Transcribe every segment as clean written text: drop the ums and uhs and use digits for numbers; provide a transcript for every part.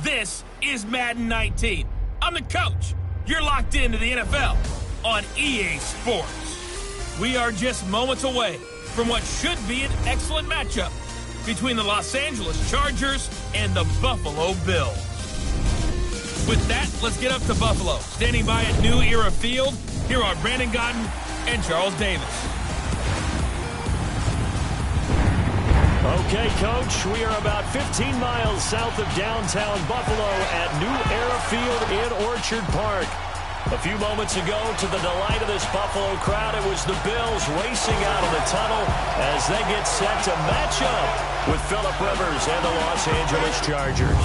This is Madden 19. I'm the coach. You're locked into the NFL on EA Sports. We are just moments away from what should be an excellent matchup between the Los Angeles Chargers and the Buffalo Bills. With that, let's get up to Buffalo. Standing by at New Era Field, here are Brandon Gordon and Charles Davis. Okay, Coach, we are about 15 miles south of downtown Buffalo at New Era Field in Orchard Park. A few moments ago, to the delight of this Buffalo crowd, it was the Bills racing out of the tunnel as they get set to match up with Phillip Rivers and the Los Angeles Chargers.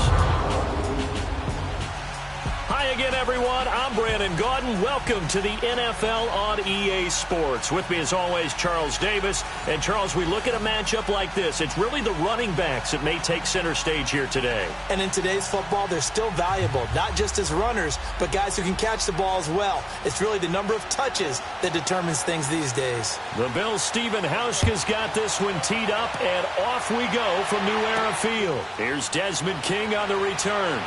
Hi again, everyone. I'm Brandon Gordon. Welcome to the NFL on EA Sports. With me, as always, Charles Davis. And, Charles, we look at a matchup like this. It's really the running backs that may take center stage here today. And in today's football, they're still valuable, not just as runners, but guys who can catch the ball as well. It's really the number of touches that determines things these days. The Bills' Stephen Hauschka's got this one teed up, and off we go from New Era Field. Here's Desmond King on the return.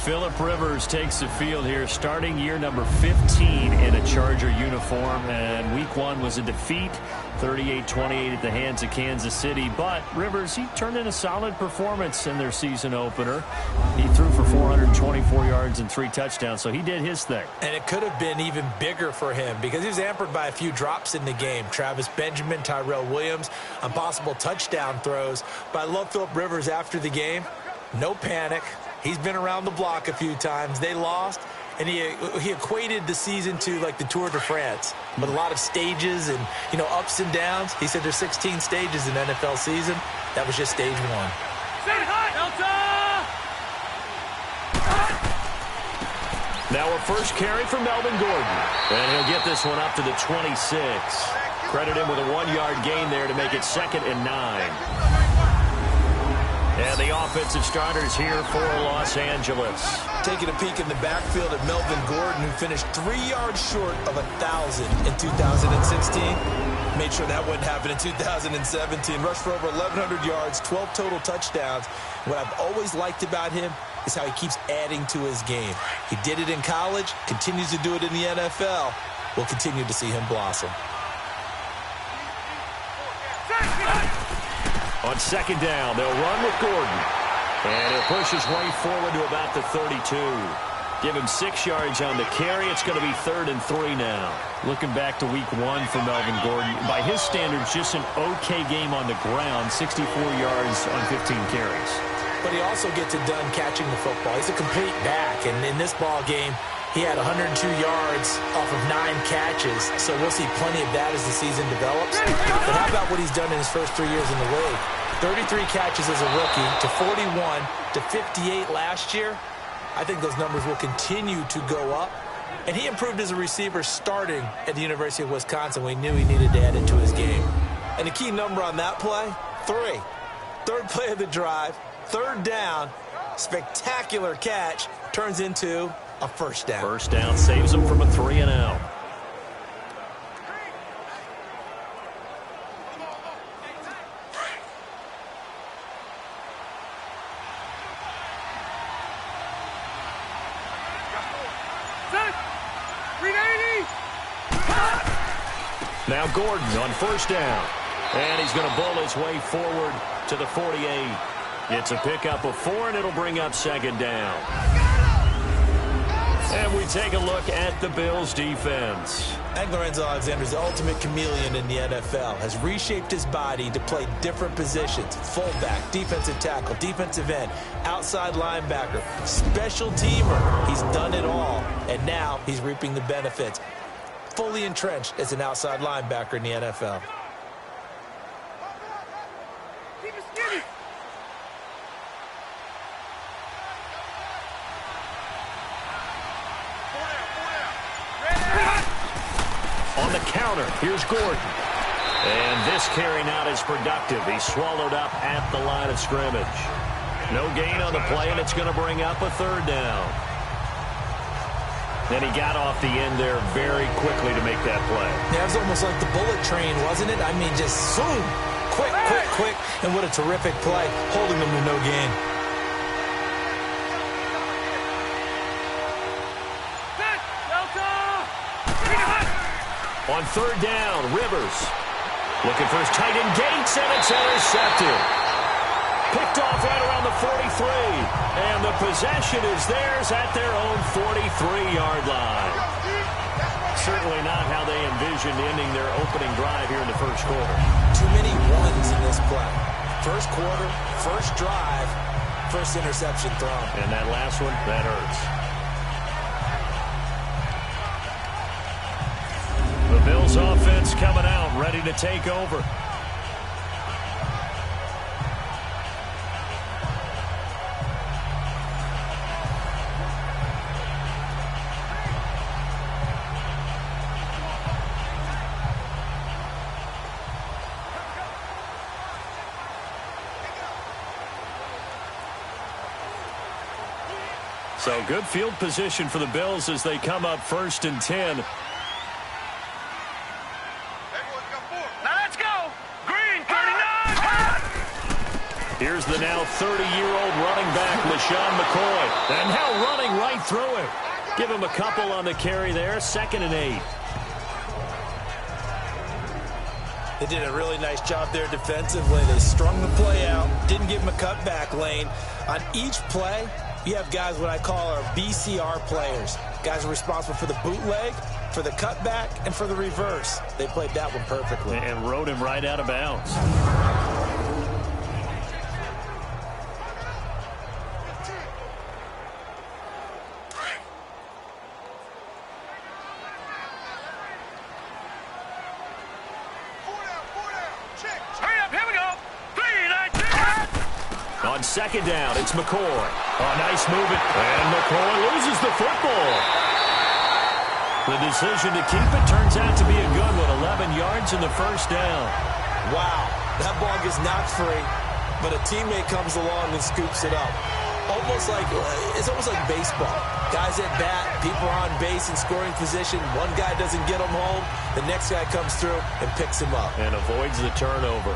Phillip Rivers takes the field here, starting year number 15 in a Charger uniform, and week one was a defeat, 38-28 at the hands of Kansas City. But Rivers, he turned in a solid performance in their season opener. He threw for 424 yards and 3 touchdowns, so he did his thing. And it could have been even bigger for him because he was hampered by a few drops in the game. Travis Benjamin, Tyrell Williams, on possible touchdown throws. But I love Phillip Rivers after the game. No panic. He's been around the block a few times. They lost, and he equated the season to like the Tour de France with a lot of stages and, ups and downs. He said there's 16 stages in NFL season. That was just stage one. Now a first carry for Melvin Gordon, and he'll get this one up to the 26. Credit him with a 1-yard gain there to make it 2nd and 9. And the offensive starters here for Los Angeles. Taking a peek in the backfield at Melvin Gordon, who finished 3 yards short of 1,000 in 2016. Made sure that wouldn't happen in 2017. Rushed for over 1,100 yards, 12 total touchdowns. What I've always liked about him is how he keeps adding to his game. He did it in college, continues to do it in the NFL. We'll continue to see him blossom. On 2nd down, they'll run with Gordon. And he'll push his way forward to about the 32. Give him 6 yards on the carry. It's going to be 3rd and 3 now. Looking back to week 1 for Melvin Gordon, by his standards, just an okay game on the ground, 64 yards on 15 carries. But he also gets it done catching the football. He's a complete back, and in this ball game, he had 102 yards off of 9 catches, so we'll see plenty of that as the season develops. But how about what he's done in his first 3 years in the league? 33 catches as a rookie to 41 to 58 last year. I think those numbers will continue to go up. And he improved as a receiver starting at the University of Wisconsin. We knew he needed to add it to his game. And the key number on that play, 3. Third play of the drive, 3rd down, spectacular catch, turns into a first down. First down saves him from a 3 and out. Now Gordon on 1st down. And he's going to bowl his way forward to the 48. It's a pickup of 4, and it'll bring up 2nd down. And we take a look at the Bills' defense. Lorenzo Alexander is the ultimate chameleon in the NFL. Has reshaped his body to play different positions. Fullback, defensive tackle, defensive end, outside linebacker, special teamer. He's done it all, and now he's reaping the benefits. Fully entrenched as an outside linebacker in the NFL. On the counter, here's Gordon. And this carry not as productive. He's swallowed up at the line of scrimmage. No gain on the play, and it's going to bring up a 3rd down. And he got off the end there very quickly to make that play. Yeah, it was almost like the bullet train, wasn't it? I mean, just zoom, quick, and what a terrific play, holding them to no gain. On third down, Rivers looking for his tight end Gates, and it's intercepted. Picked off right around the 43, and the possession is theirs at their own 43-yard line. Certainly not how they envisioned ending their opening drive here in the first quarter. Too many ones in this play. First quarter, first drive, first interception thrown. And that last one, that hurts. The Bills offense coming out, ready to take over. So good field position for the Bills as they come up 1st and 10. Now let's go. Green, 39. Here's the now 30-year-old running back, Lesean Mccoy. And now running right through him. Give him a couple on the carry there. 2nd and 8. They did a really nice job there defensively. They strung the play out, didn't give him a cutback lane. On each play, you have guys what I call our BCR players. Guys are responsible for the bootleg, for the cutback, and for the reverse. They played that one perfectly. And rode him right out of bounds. Hurry up, here we go. 3, 9, 10. On 2nd down, it's McCoy. Oh, nice movement. And McCoy loses the football. The decision to keep it turns out to be a good one. 11 yards in the first down. Wow, that ball gets knocked free, but a teammate comes along and scoops it up. It's almost like baseball. Guys at bat, people are on base in scoring position. One guy doesn't get him home. The next guy comes through and picks him up. And avoids the turnover.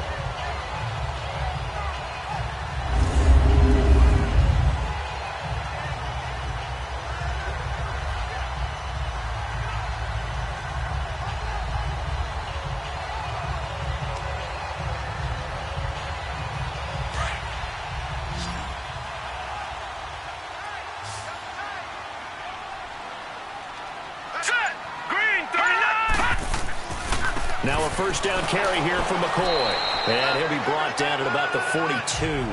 Now a first down carry here for McCoy. And he'll be brought down at about the 42.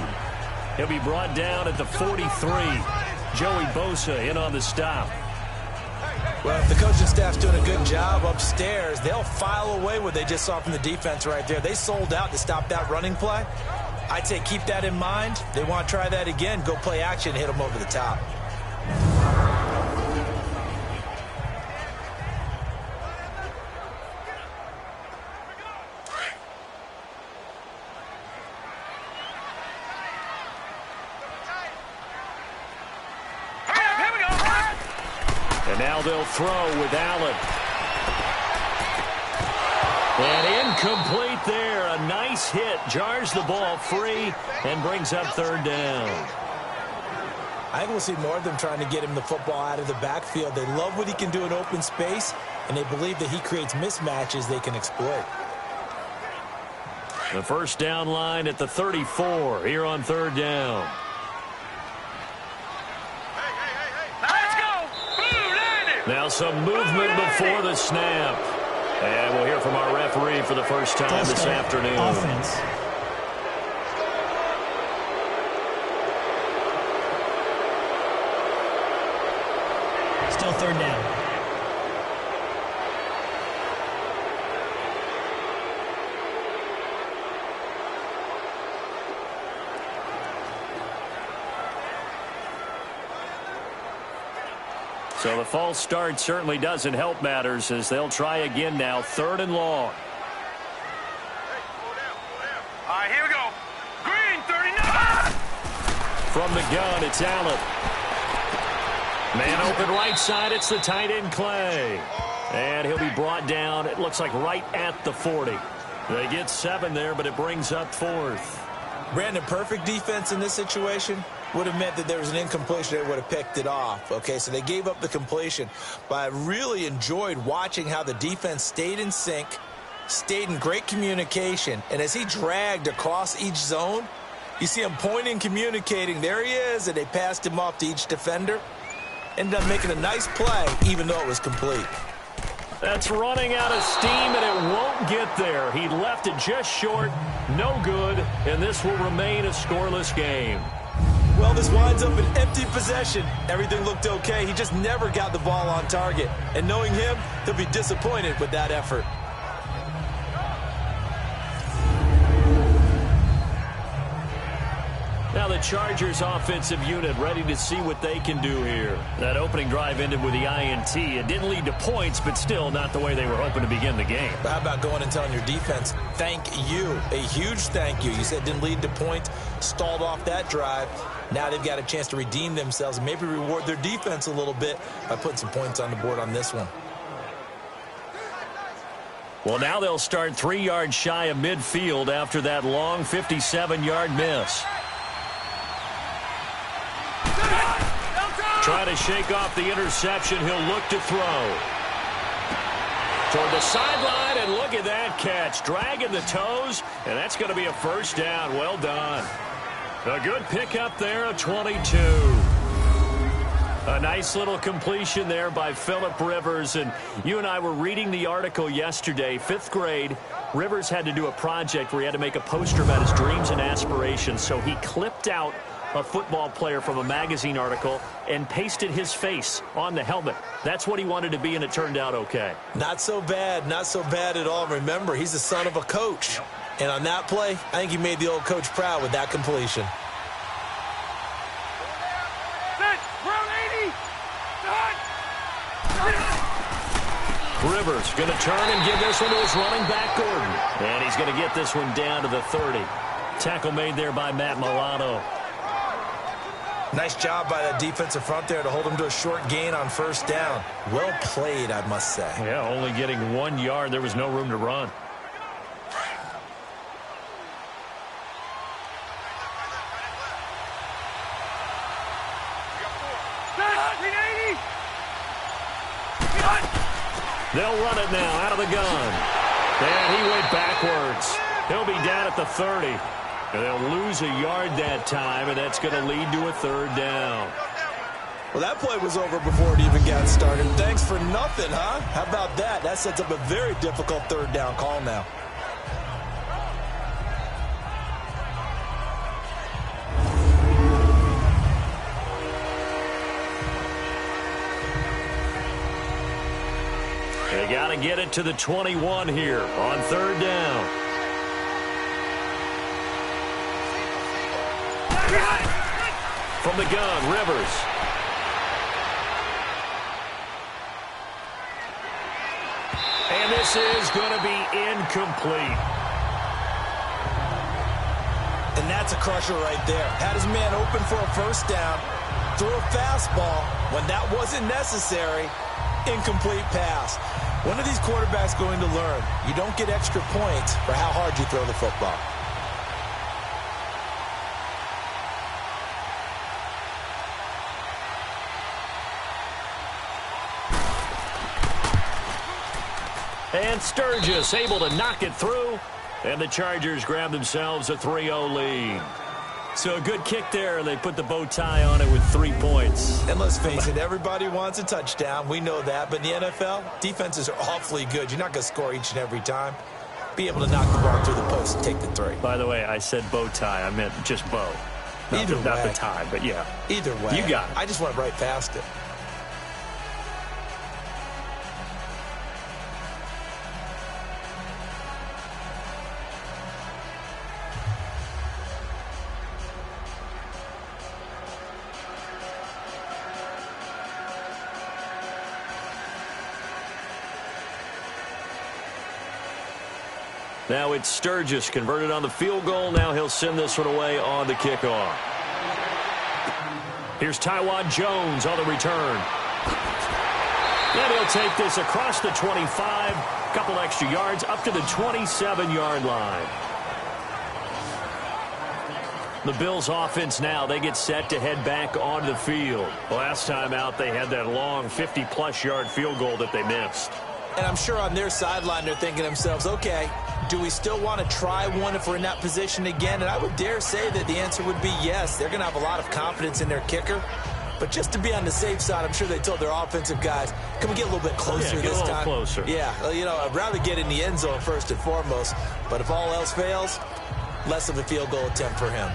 He'll be brought down at the 43. Joey Bosa in on the stop. Well, if the coaching staff's doing a good job upstairs, they'll file away what they just saw from the defense right there. They sold out to stop that running play. I'd say keep that in mind. They want to try that again. Go play action, hit them over the top. Now they'll throw with Allen. And incomplete there. A nice hit. Jars the ball free and brings up 3rd down. I think we'll see more of them trying to get him the football out of the backfield. They love what he can do in open space, and they believe that he creates mismatches they can exploit. The first down line at the 34 here on 3rd down. Now some movement before the snap. And we'll hear from our referee for the first time this afternoon. Offense. Still 3rd down. So the false start certainly doesn't help matters as they'll try again now. 3rd and long. All right, here we go. Green, 39. From the gun, it's Allen. Man open right side. It's the tight end, Clay. And he'll be brought down, it looks like, right at the 40. They get 7 there, but it brings up 4th. Brandon, perfect defense in this situation would have meant that there was an incompletion. They would have picked it off. Okay, so they gave up the completion. But I really enjoyed watching how the defense stayed in sync, stayed in great communication. And as he dragged across each zone, you see him pointing, communicating. There he is, and they passed him off to each defender. Ended up making a nice play, even though it was complete. That's running out of steam, and it won't get there. He left it just short, no good, and this will remain a scoreless game. Well, this winds up an empty possession. Everything looked okay. He just never got the ball on target. And knowing him, he'll be disappointed with that effort. Now the Chargers offensive unit ready to see what they can do here. That opening drive ended with the INT. It didn't lead to points, but still not the way they were hoping to begin the game. But how about going and telling your defense, thank you, a huge thank you. You said it didn't lead to points, stalled off that drive. Now they've got a chance to redeem themselves and maybe reward their defense a little bit by putting some points on the board on this one. Well, now they'll start 3 yards shy of midfield after that long 57-yard miss. Trying to shake off the interception. He'll look to throw. Toward the sideline, and look at that catch. Dragging the toes, and that's going to be a first down. Well done. A good pickup there, a 22. A nice little completion there by Phillip Rivers. And you and I were reading the article yesterday, 5th grade. Rivers had to do a project where he had to make a poster about his dreams and aspirations. So he clipped out a football player from a magazine article and pasted his face on the helmet. That's what he wanted to be, and it turned out okay. Not so bad at all. Remember, he's the son of a coach. And on that play, I think he made the old coach proud with that completion. Rivers going to turn and give this one to his running back, Gordon. And he's going to get this one down to the 30. Tackle made there by Matt Milano. Nice job by that defensive front there to hold him to a short gain on first down. Well played, I must say. Yeah, only getting 1 yard. There was no room to run. They'll run it now out of the gun. And he went backwards. He'll be down at the 30. And they'll lose a yard that time, and that's going to lead to a 3rd down. Well, that play was over before it even got started. Thanks for nothing, huh? How about that? That sets up a very difficult 3rd down call now. They got to get it to the 21 here on 3rd down. From the gun, Rivers. And this is going to be incomplete. And that's a crusher right there. Had his man open for a first down, threw a fastball when that wasn't necessary. Incomplete pass. When are these quarterbacks going to learn? You don't get extra points for how hard you throw the football. And Sturgis able to knock it through. And the Chargers grab themselves a 3-0 lead. So a good kick there. They put the bow tie on it with 3 points. And let's face it, everybody wants a touchdown. We know that. But in the NFL, defenses are awfully good. You're not going to score each and every time. Be able to knock the ball through the post and take the 3. By the way, I said bow tie. I meant just bow. Not the tie, but yeah. Either way. You got it. I just went right past it. Now it's Sturgis converted on the field goal. Now he'll send this one away on the kickoff. Here's Taiwan Jones on the return. And he'll take this across the 25, a couple extra yards, up to the 27-yard line. The Bills offense now, they get set to head back onto the field. Last time out, they had that long 50-plus yard field goal that they missed. And I'm sure on their sideline, they're thinking to themselves, okay, do we still want to try one if we're in that position again? And I would dare say that the answer would be yes. They're going to have a lot of confidence in their kicker. But just to be on the safe side, I'm sure they told their offensive guys, can we get a little bit closer this time? Closer. Yeah, I'd rather get in the end zone first and foremost. But if all else fails, less of a field goal attempt for him.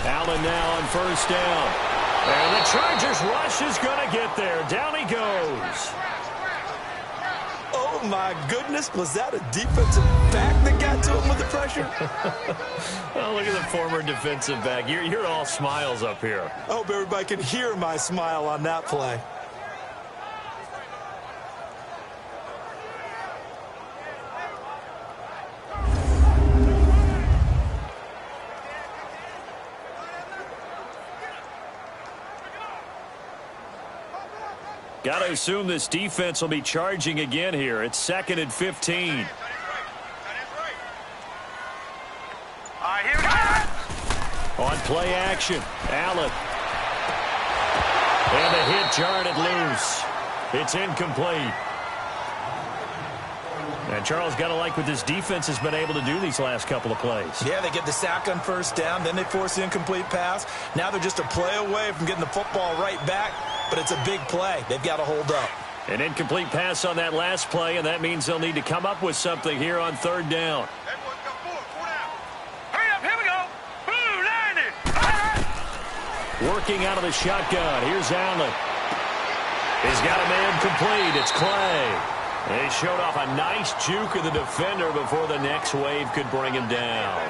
Allen now on first down. And the Chargers rush is going to get there. Down he goes. Oh, my goodness. Was that a defensive back that got to him with the pressure? Oh, look at the former defensive back. You're all smiles up here. I hope everybody can hear my smile on that play. Got to assume this defense will be charging again here. It's 2nd and 15. Here we go. On play action, Allen. And the hit jarred it loose. It's incomplete. And Charles, got to like what this defense has been able to do these last couple of plays. Yeah, they get the sack on first down, then they force the incomplete pass. Now they're just a play away from getting the football right back, but it's a big play. They've got to hold up. An incomplete pass on that last play, and that means they'll need to come up with something here on 3rd down. Everyone come forward. 4 down. Hurry up. Here we go. Blue 90. Working out of the shotgun. Here's Allen. He's got a man complete. It's Clay. They showed off a nice juke of the defender before the next wave could bring him down.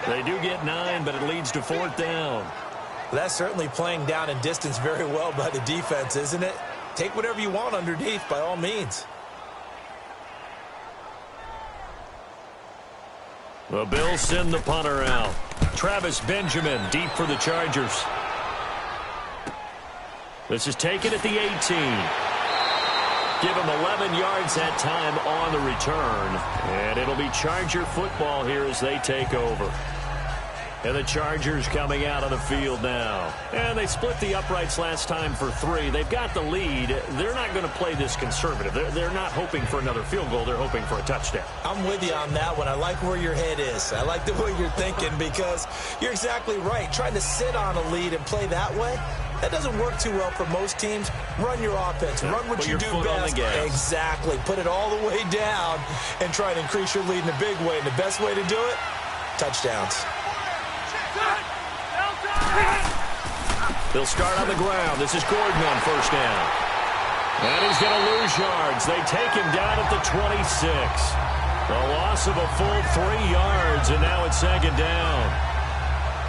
They do get 9, but it leads to 4th down. That's certainly playing down in distance very well by the defense, isn't it? Take whatever you want underneath, by all means. The Bills send the punter out. Travis Benjamin deep for the Chargers. This is taken at the 18. Give him 11 yards that time on the return. And it'll be Charger football here as they take over. And the Chargers coming out on the field now. And they split the uprights last time for 3. They've got the lead. They're not going to play this conservative. They're not hoping for another field goal. They're hoping for a touchdown. I'm with you on that one. I like where your head is. I like the way you're thinking because you're exactly right. Trying to sit on a lead and play that way, that doesn't work too well for most teams. Run your offense. Run what you do best. Exactly. Put it all the way down and try to increase your lead in a big way. And the best way to do it, touchdowns. They'll start on the ground. This is Gordon on first down. And he's going to lose yards. They take him down at the 26. A loss of a full 3 yards, and now it's 2nd down.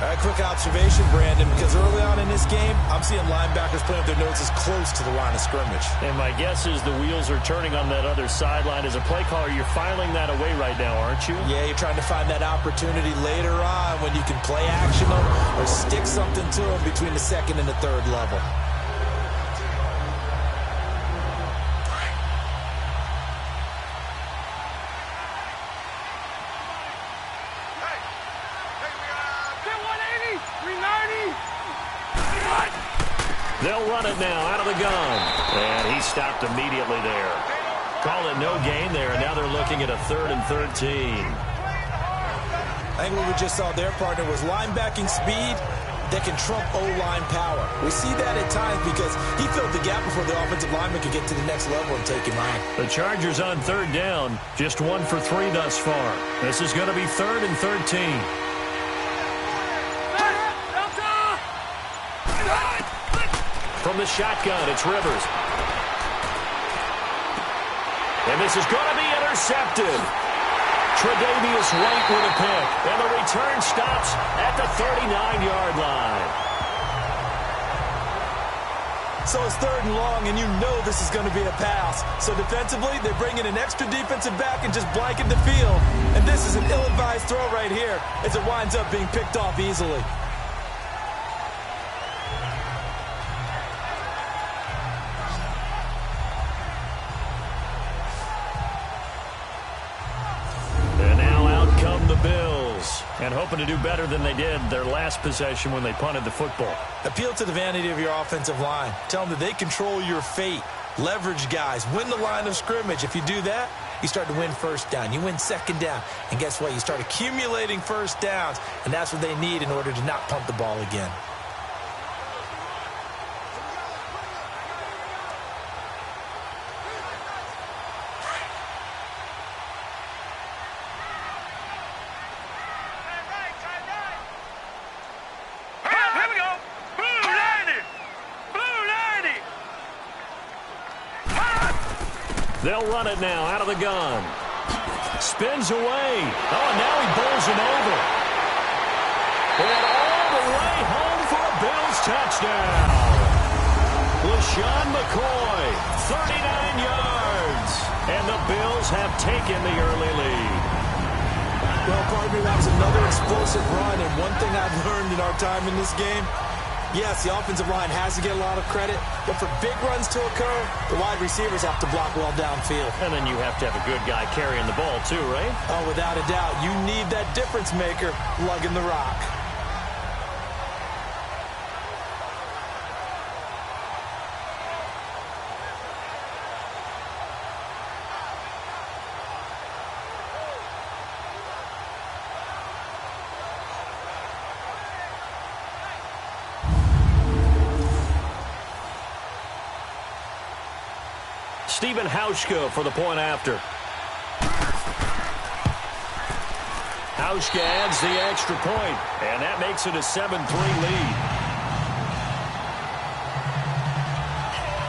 A quick observation, Brandon, because early on in this game, I'm seeing linebackers playing with their noses close to the line of scrimmage. And my guess is the wheels are turning on that other sideline. As a play caller, you're filing that away right now, aren't you? Yeah, you're trying to find that opportunity later on when you can play action them or stick something to them between the 2nd and the 3rd level. They'll run it now out of the gun. And he stopped immediately there. Call it no gain there, and now they're looking at a 3rd and 13. I think what we just saw there, partner, was linebacking speed that can trump O-line power. We see that at times because he filled the gap before the offensive lineman could get to the next level and take him on. The Chargers on 3rd down, just 1 for 3 thus far. This is going to be 3rd and 13. From the shotgun, it's Rivers. And this is going to be intercepted. Tre'Davious White with a pick. And the return stops at the 39-yard line. So it's 3rd and long, and you know this is going to be a pass. So defensively, they bring in an extra defensive back and just blanket the field. And this is an ill-advised throw right here as it winds up being picked off easily. And now out come the Bills. And hoping to do better than they did their last possession when they punted the football. Appeal to the vanity of your offensive line. Tell them that they control your fate. Leverage guys. Win the line of scrimmage. If you do that, you start to win 1st down. You win 2nd down. And guess what? You start accumulating 1st downs. And that's what they need in order to not punt the ball again. They'll run it now out of the gun. Spins away. Oh, and now he bowls him over. And all the way home for a Bills touchdown. Lesean Mccoy, 39 yards. And the Bills have taken the early lead. Well, partner, that was another explosive run. And one thing I've learned in our time in this game, yes, the offensive line has to get a lot of credit, but for big runs to occur, the wide receivers have to block well downfield. And then you have to have a good guy carrying the ball too, right? Oh, without a doubt. You need that difference maker lugging the rock. Stephen Hauschka for the point after. Hauschka adds the extra point, and that makes it a 7-3 lead.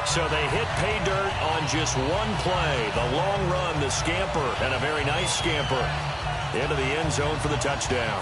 So they hit pay dirt on just one play. The long run, the scamper, and a very nice scamper into the end zone for the touchdown.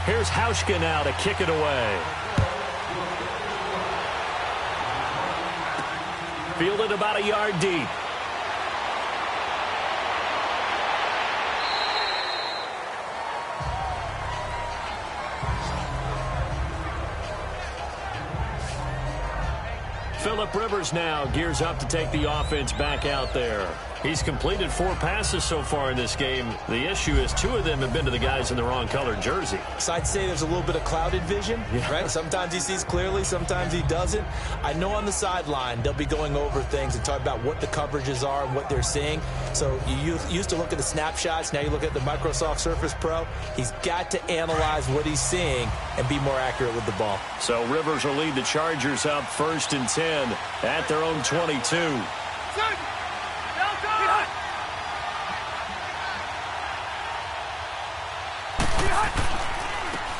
Here's Hauschka now to kick it away. Fielded about a yard deep. Phillip Rivers now gears up to take the offense back out there. He's completed 4 passes so far in this game. The issue is 2 of them have been to the guys in the wrong colored jersey. So I'd say there's a little bit of clouded vision, right? Sometimes he sees clearly, sometimes he doesn't. I know on the sideline they'll be going over things and talk about what the coverages are and what they're seeing. So you used to look at the snapshots. Now you look at the Microsoft Surface Pro. He's got to analyze what he's seeing and be more accurate with the ball. So Rivers will lead the Chargers up 1st and 10 at their own 22.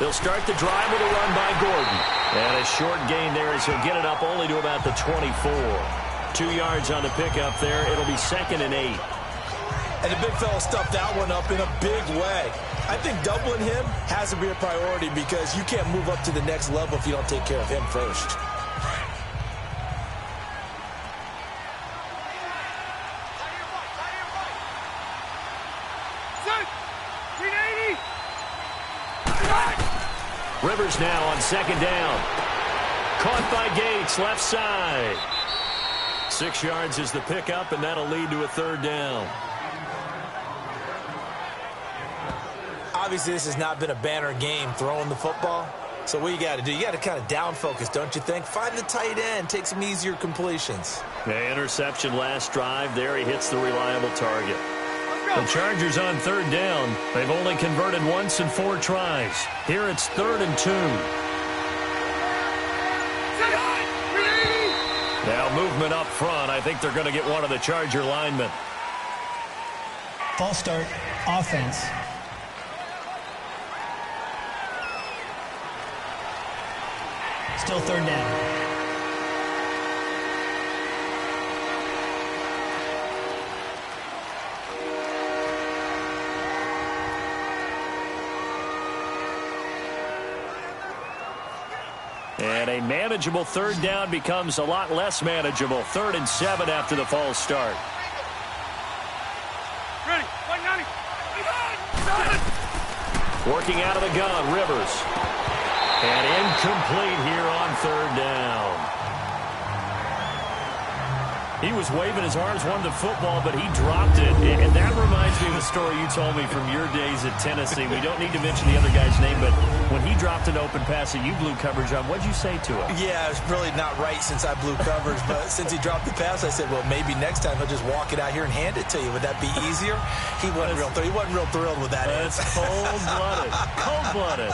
They'll start the drive with a run by Gordon. And a short gain there as he'll get it up only to about the 24. 2 yards on the pickup there. It'll be 2nd and 8. And the big fella stuffed that one up in a big way. I think doubling him has to be a priority because you can't move up to the next level if you don't take care of him first. Rivers now on 2nd down. Caught by Gates, left side. 6 yards is the pickup, and that'll lead to a 3rd down. Obviously, this has not been a banner game throwing the football. So what you got to do, you got to kind of down focus, don't you think? Find the tight end, take some easier completions. The interception last drive. There he hits the reliable target. The Chargers on 3rd down. They've only converted once in 4 tries. Here it's 3rd and 2. movement up front. I think they're going to get one of the Charger linemen. False start, offense. Still third down. And a manageable third down becomes a lot less manageable. 3rd and 7 after the false start. Ready. 190. Working out of the gun, Rivers. And incomplete here on 3rd down. He was waving his arms, wanted the football, but he dropped it. And that reminds me of a story you told me from your days at Tennessee. We don't need to mention the other guy's name, but when he dropped an open pass that you blew coverage on, what'd you say to him? Yeah, it's really not right since I blew coverage, but since he dropped the pass, I said, well, maybe next time he'll just walk it out here and hand it to you. Would that be easier? He wasn't real thrilled with that. That's cold-blooded. Cold-blooded.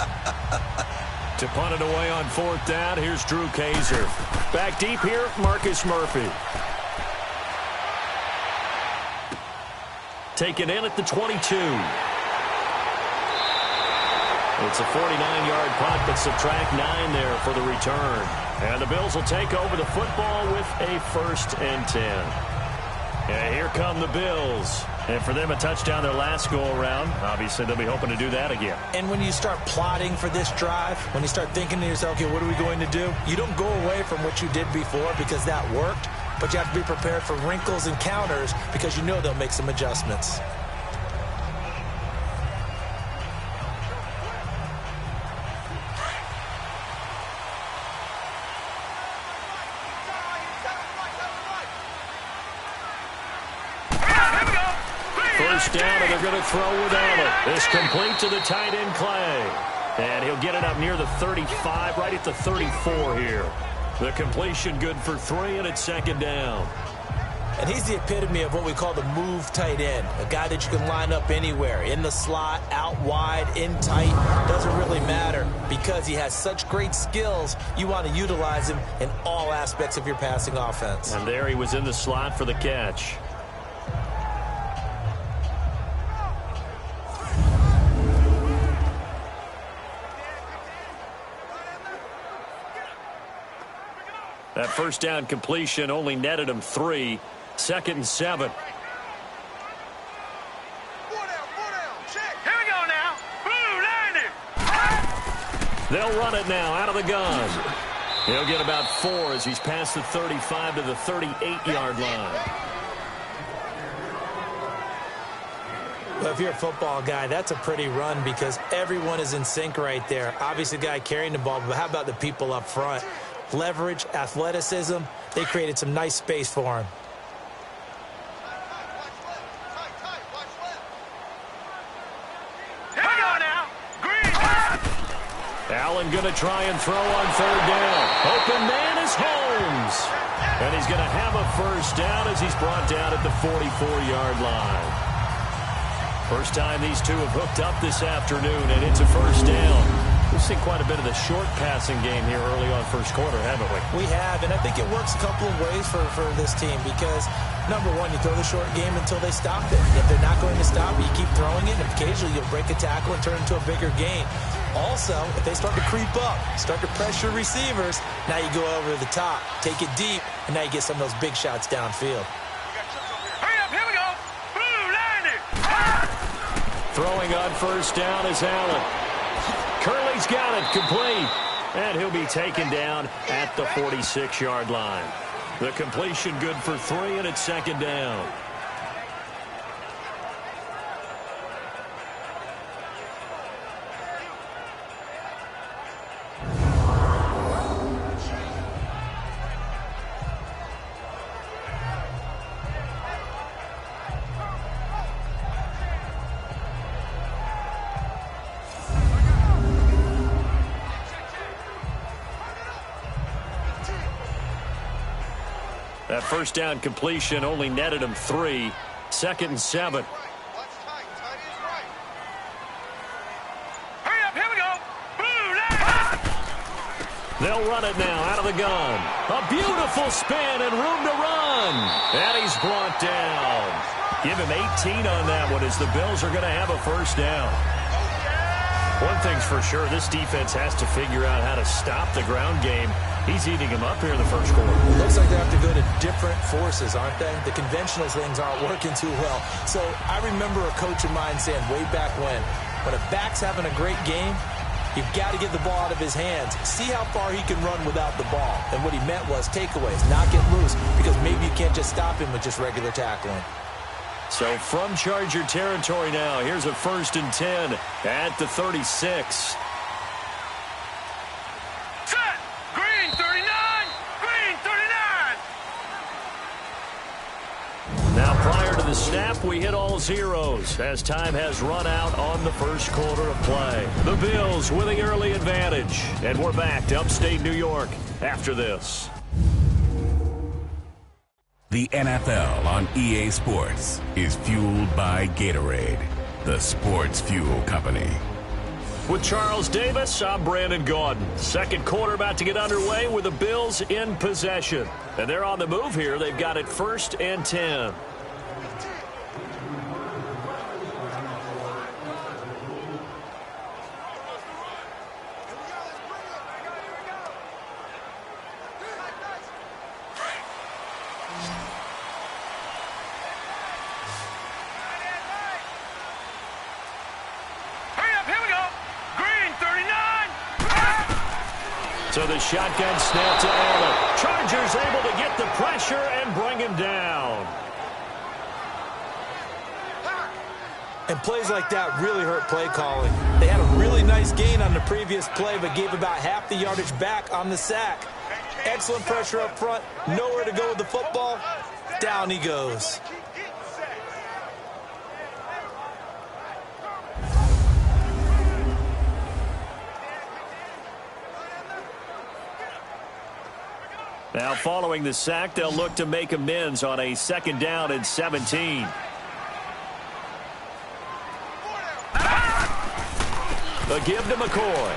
To punt it away on 4th down, here's Drew Kaiser. Back deep here, Marcus Murphy. Taken in at the 22. It's a 49-yard punt, but subtract 9 there for the return. And the Bills will take over the football with a 1st and 10. And here come the Bills. And for them, a touchdown their last go-around. Obviously, they'll be hoping to do that again. And when you start plotting for this drive, when you start thinking to yourself, okay, what are we going to do? You don't go away from what you did before because that worked. But you have to be prepared for wrinkles and counters because you know they'll make some adjustments. First down, and they're going to throw without it. This complete to the tight end, Clay. And he'll get it up near the 35, right at the 34 here. The completion good for 3, and it's 2nd down. And he's the epitome of what we call the move tight end. A guy that you can line up anywhere. In the slot, out wide, in tight. Doesn't really matter. Because he has such great skills, you want to utilize him in all aspects of your passing offense. And there he was in the slot for the catch. That first down completion only netted him 3. 2nd and 7. Here we go now. They'll run it now out of the gun. He'll get about 4 as he's past the 35 to the 38-yard line. Well, if you're a football guy, that's a pretty run because everyone is in sync right there. Obviously, the guy carrying the ball, but how about the people up front? Leverage, athleticism, they created some nice space for him. Here we go now. Green. Allen going to try and throw on 3rd down. Open man is Holmes. And he's going to have a first down as he's brought down at the 44-yard line. First time these two have hooked up this afternoon, and it's a first down. We've seen quite a bit of the short passing game here early on first quarter, haven't we? We have, and I think it works a couple of ways for this team because, number one, you throw the short game until they stop it. If they're not going to stop it, you keep throwing it, and occasionally you'll break a tackle and turn it into a bigger gain. Also, if they start to creep up, start to pressure receivers, now you go over the top, take it deep, and now you get some of those big shots downfield. Hurry up. Here we go. Blue line. Throwing on first down is Allen. Curley's got it, complete. And he'll be taken down at the 46-yard line. The completion good for 3, and it's 2nd down. That first down completion only netted him 3. 2nd and 7. Hurry up. Here we go. Blue line. They'll run it now out of the gun. A beautiful spin and room to run. And he's brought down. Give him 18 on that one as the Bills are going to have a first down. One thing's for sure, this defense has to figure out how to stop the ground game. He's eating him up here in the first quarter. Looks like they have to go to different forces, aren't they? The conventional things aren't working too well. So I remember a coach of mine saying way back when a back's having a great game, you've got to get the ball out of his hands. See how far he can run without the ball. And what he meant was takeaways, not get loose, because maybe you can't just stop him with just regular tackling. So from Charger territory now, here's a 1st and 10 at the 36. Set! Green 39! Green 39! Now prior to the snap, we hit all zeros as time has run out on the first quarter of play. The Bills with the early advantage. And we're back to upstate New York after this. The NFL on EA Sports is fueled by Gatorade, the sports fuel company. With Charles Davis, I'm Brandon Gordon. Second quarter about to get underway with the Bills in possession. And they're on the move here. They've got it 1st and 10. So the shotgun snap to Allen. Chargers able to get the pressure and bring him down. And plays like that really hurt play calling. They had a really nice gain on the previous play, but gave about half the yardage back on the sack. Excellent pressure up front. Nowhere to go with the football. Down he goes. Now following the sack, they'll look to make amends on a 2nd down and 17. A give to McCoy.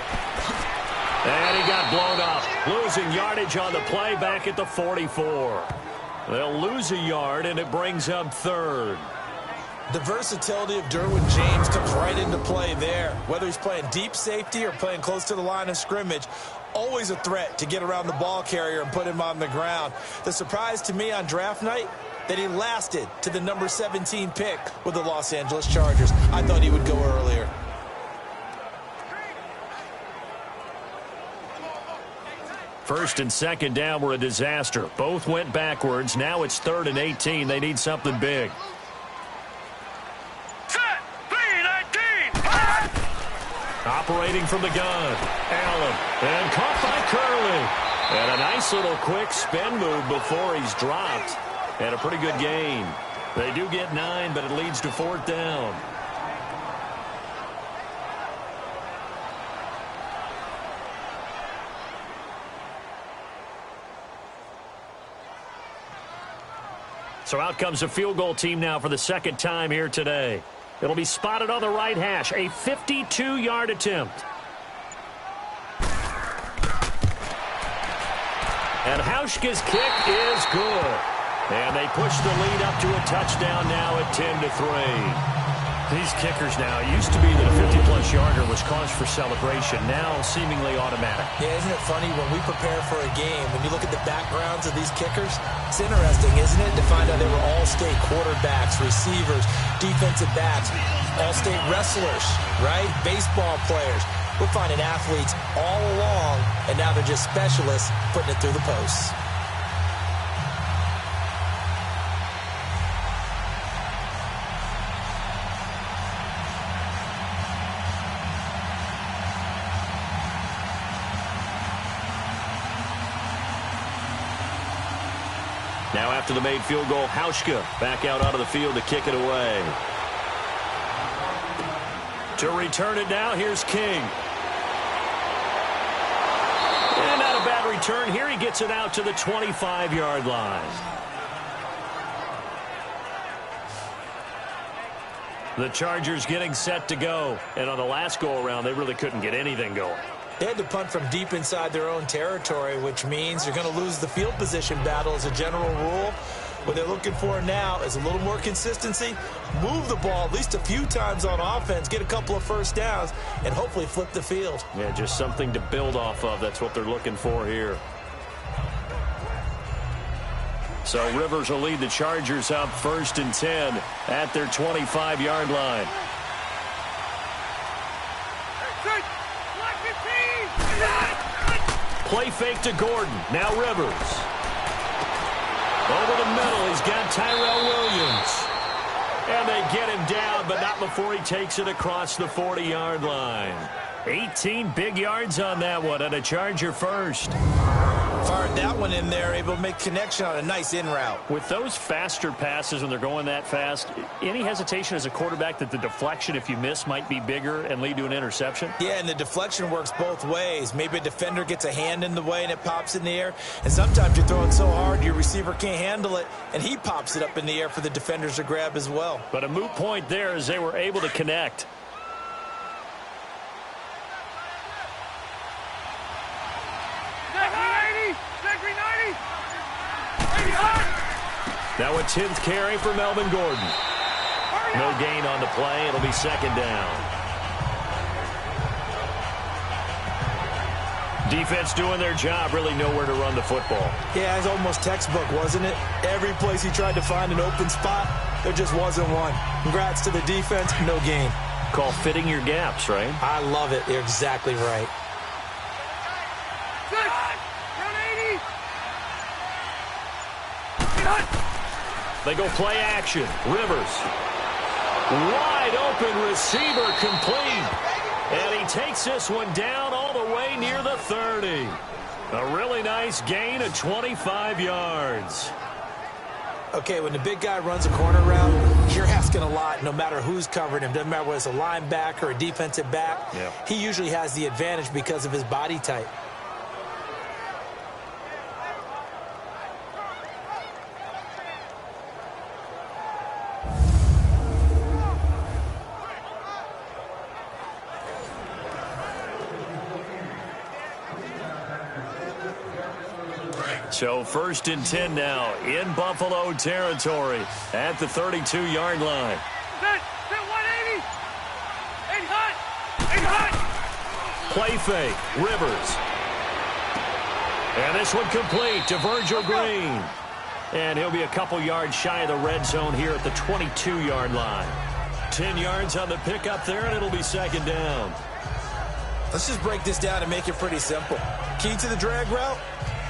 And he got blown up. Losing yardage on the play back at the 44. They'll lose a yard, and it brings up 3rd. The versatility of Derwin James comes right into play there. Whether he's playing deep safety or playing close to the line of scrimmage, always a threat to get around the ball carrier and put him on the ground. The surprise to me on draft night, that he lasted to the number 17 pick with the Los Angeles Chargers. I thought he would go earlier. First and 2nd down were a disaster. Both went backwards. Now it's 3rd and 18. They need something big. Operating from the gun. Allen. And caught by Curley. And a nice little quick spin move before he's dropped. And a pretty good gain. They do get 9, but it leads to 4th down. So out comes a field goal team now for the 2nd time here today. It'll be spotted on the right hash. A 52-yard attempt. And Hauschka's kick is good. And they push the lead up to a touchdown now at 10-3. These kickers now, it used to be that a 50-plus yarder was cause for celebration. Now seemingly automatic. Yeah, isn't it funny when we prepare for a game, when you look at the backgrounds of these kickers, it's interesting, isn't it, to find out they were all-state quarterbacks, receivers, defensive backs, all-state wrestlers, right? Baseball players. We're finding athletes all along, and now they're just specialists putting it through the posts. Now after the made field goal, Hauschka back out onto the field to kick it away. To return it now, here's King. And not a bad return here. He gets it out to the 25-yard line. The Chargers getting set to go. And on the last go-around, they really couldn't get anything going. They had to punt from deep inside their own territory, which means you're going to lose the field position battle as a general rule. What they're looking for now is a little more consistency, move the ball at least a few times on offense, get a couple of first downs, and hopefully flip the field. Yeah, just something to build off of. That's what they're looking for here. So Rivers will lead the Chargers up 1st and 10 at their 25-yard line. Play fake to Gordon. Now Rivers. Over the middle, he's got Tyrell Williams. And they get him down, but not before he takes it across the 40-yard line. 18 big yards on that one, and a Charger first. Fired that one in there, able to make connection on a nice in route. With those faster passes when they're going that fast, any hesitation as a quarterback that the deflection, if you miss, might be bigger and lead to an interception? Yeah, and the deflection works both ways. Maybe a defender gets a hand in the way and it pops in the air. And sometimes you're throwing so hard your receiver can't handle it, and he pops it up in the air for the defenders to grab as well. But a moot point there as they were able to connect. Now a 10th carry for Melvin Gordon. No gain on the play. It'll be 2nd down. Defense doing their job, really nowhere to run the football. Yeah, it's almost textbook, wasn't it? Every place he tried to find an open spot, there just wasn't one. Congrats to the defense, no gain. Call fitting your gaps, right? I love it. You're exactly right. They go play action. Rivers. Wide open receiver complete. And he takes this one down all the way near the 30. A really nice gain of 25 yards. Okay, when the big guy runs a corner route, you're asking a lot no matter who's covering him. Doesn't matter whether it's a linebacker or a defensive back. Yeah. He usually has the advantage because of his body type. So 1st and 10 now in Buffalo territory at the 32-yard line. Play fake. Rivers. And this one complete to Virgil Green. And he'll be a couple yards shy of the red zone here at the 22-yard line. 10 yards on the pickup there, and it'll be 2nd down. Let's just break this down and make it pretty simple. Key to the drag route,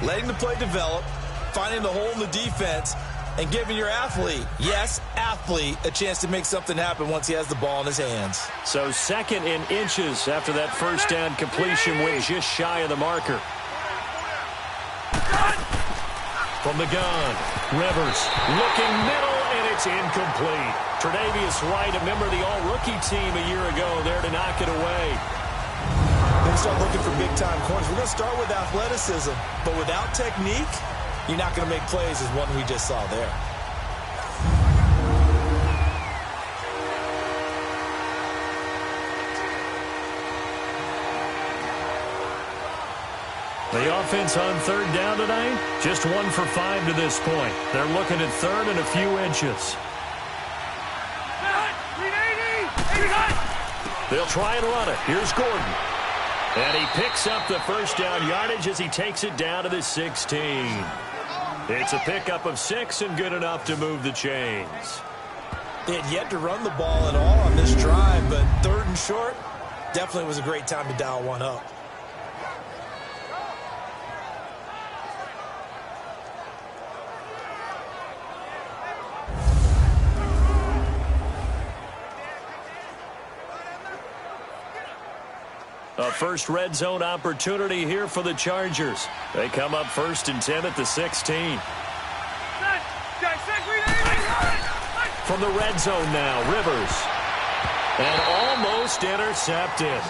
letting the play develop, finding the hole in the defense, and giving your athlete, yes, athlete, a chance to make something happen once he has the ball in his hands. So 2nd in inches after that first down completion went just shy of the marker. From the gun, Rivers looking middle, and it's incomplete. Tre'Davious White, a member of the all-rookie team a year ago, there to knock it away. We're going to start looking for big-time corners. We're going to start with athleticism, but without technique, you're not going to make plays as one we just saw there. The offense on 3rd down tonight, just 1 for 5 to this point. They're looking at 3rd and a few inches. They'll try and run it. Here's Gordon. And he picks up the first down yardage as he takes it down to the 16. It's a pickup of 6 and good enough to move the chains. They had yet to run the ball at all on this drive, but 3rd and short definitely was a great time to dial one up. A first red zone opportunity here for the Chargers. They come up 1st and 10 at the 16. From the red zone now, Rivers. And almost intercepted.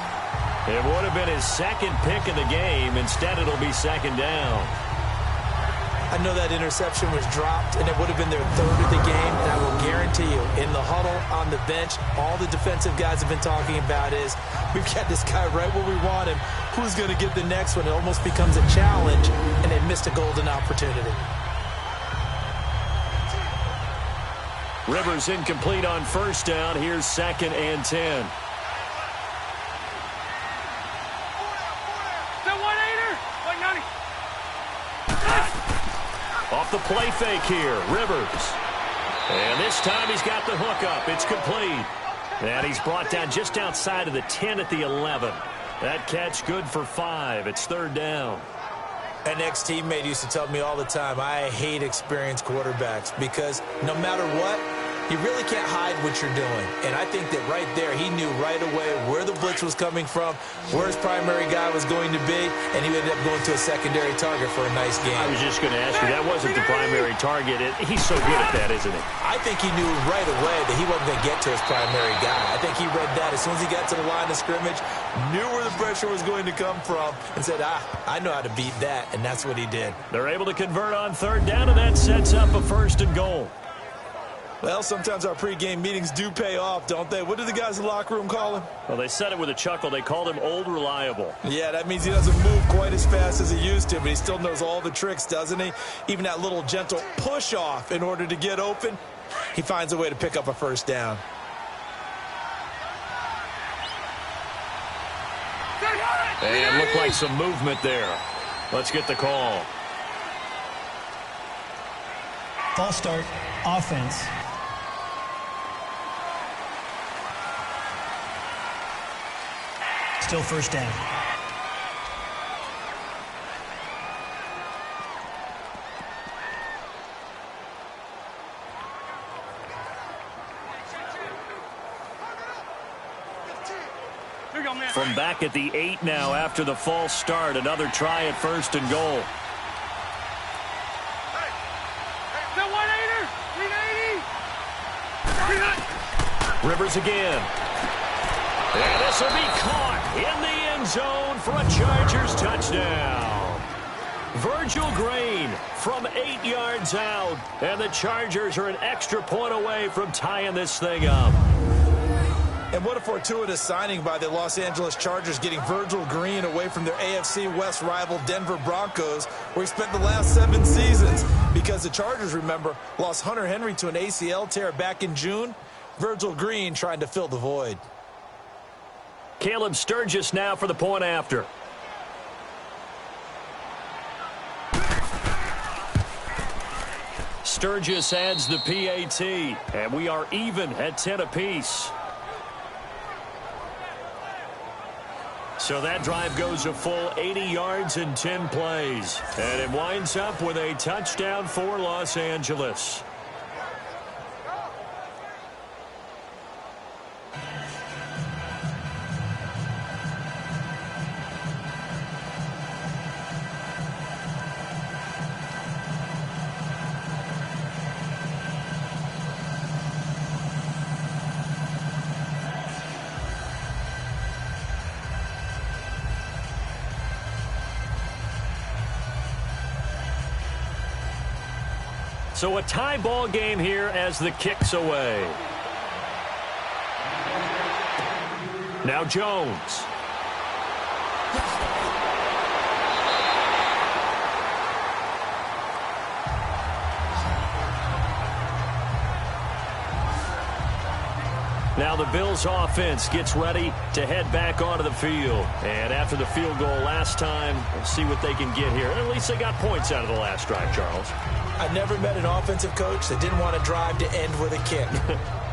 It would have been his 2nd pick of the game. Instead, it'll be 2nd down. I know that interception was dropped, and it would have been their 3rd of the game, and I will guarantee you, in the huddle, on the bench. All the defensive guys have been talking about is, we've got this guy right where we want him. Who's going to get the next one? It almost becomes a challenge, and they missed a golden opportunity. Rivers incomplete on first down. Here's 2nd and 10. Off the play fake here, Rivers. And this time he's got the hook up. It's complete. And he's brought down just outside of the 10 at the 11. That catch good for 5. It's 3rd down. An ex-teammate used to tell me all the time, I hate experienced quarterbacks because no matter what, you really can't hide what you're doing. And I think that right there, he knew right away where the blitz was coming from, where his primary guy was going to be, and he ended up going to a secondary target for a nice game. I was just going to ask you, that wasn't the primary target. He's so good at that, isn't he? I think he knew right away that he wasn't going to get to his primary guy. I think he read that as soon as he got to the line of scrimmage, knew where the pressure was going to come from, and said, I know how to beat that, and that's what he did. They're able to convert on 3rd down, and that sets up a 1st and goal. Well, sometimes our pregame meetings do pay off, don't they? What do the guys in the locker room call him? Well, they said it with a chuckle. They called him Old Reliable. Yeah, that means he doesn't move quite as fast as he used to, but he still knows all the tricks, doesn't he? Even that little gentle push-off in order to get open, he finds a way to pick up a 1st down. And looked like some movement there. Let's get the call. False start, offense. Still 1st down. From back at the 8 now after the false start, another try at 1st and goal. Rivers again. And this will be caught in the end zone for a Chargers touchdown. Virgil Green from 8 yards out. And the Chargers are an extra point away from tying this thing up. And what a fortuitous signing by the Los Angeles Chargers, getting Virgil Green away from their AFC West rival Denver Broncos, where he spent the last 7 seasons. Because the Chargers, remember, lost Hunter Henry to an ACL tear back in June. Virgil Green trying to fill the void. Caleb Sturgis now for the point after. Sturgis adds the PAT, and we are even at 10 apiece. So that drive goes a full 80 yards in 10 plays, and it winds up with a touchdown for Los Angeles. So a tie ball game here as the kick's away. Now Jones. Now the Bills offense gets ready to head back onto the field. And after the field goal last time, we'll see what they can get here. At least they got points out of the last drive, Charles. I've never met an offensive coach that didn't want to drive to end with a kick.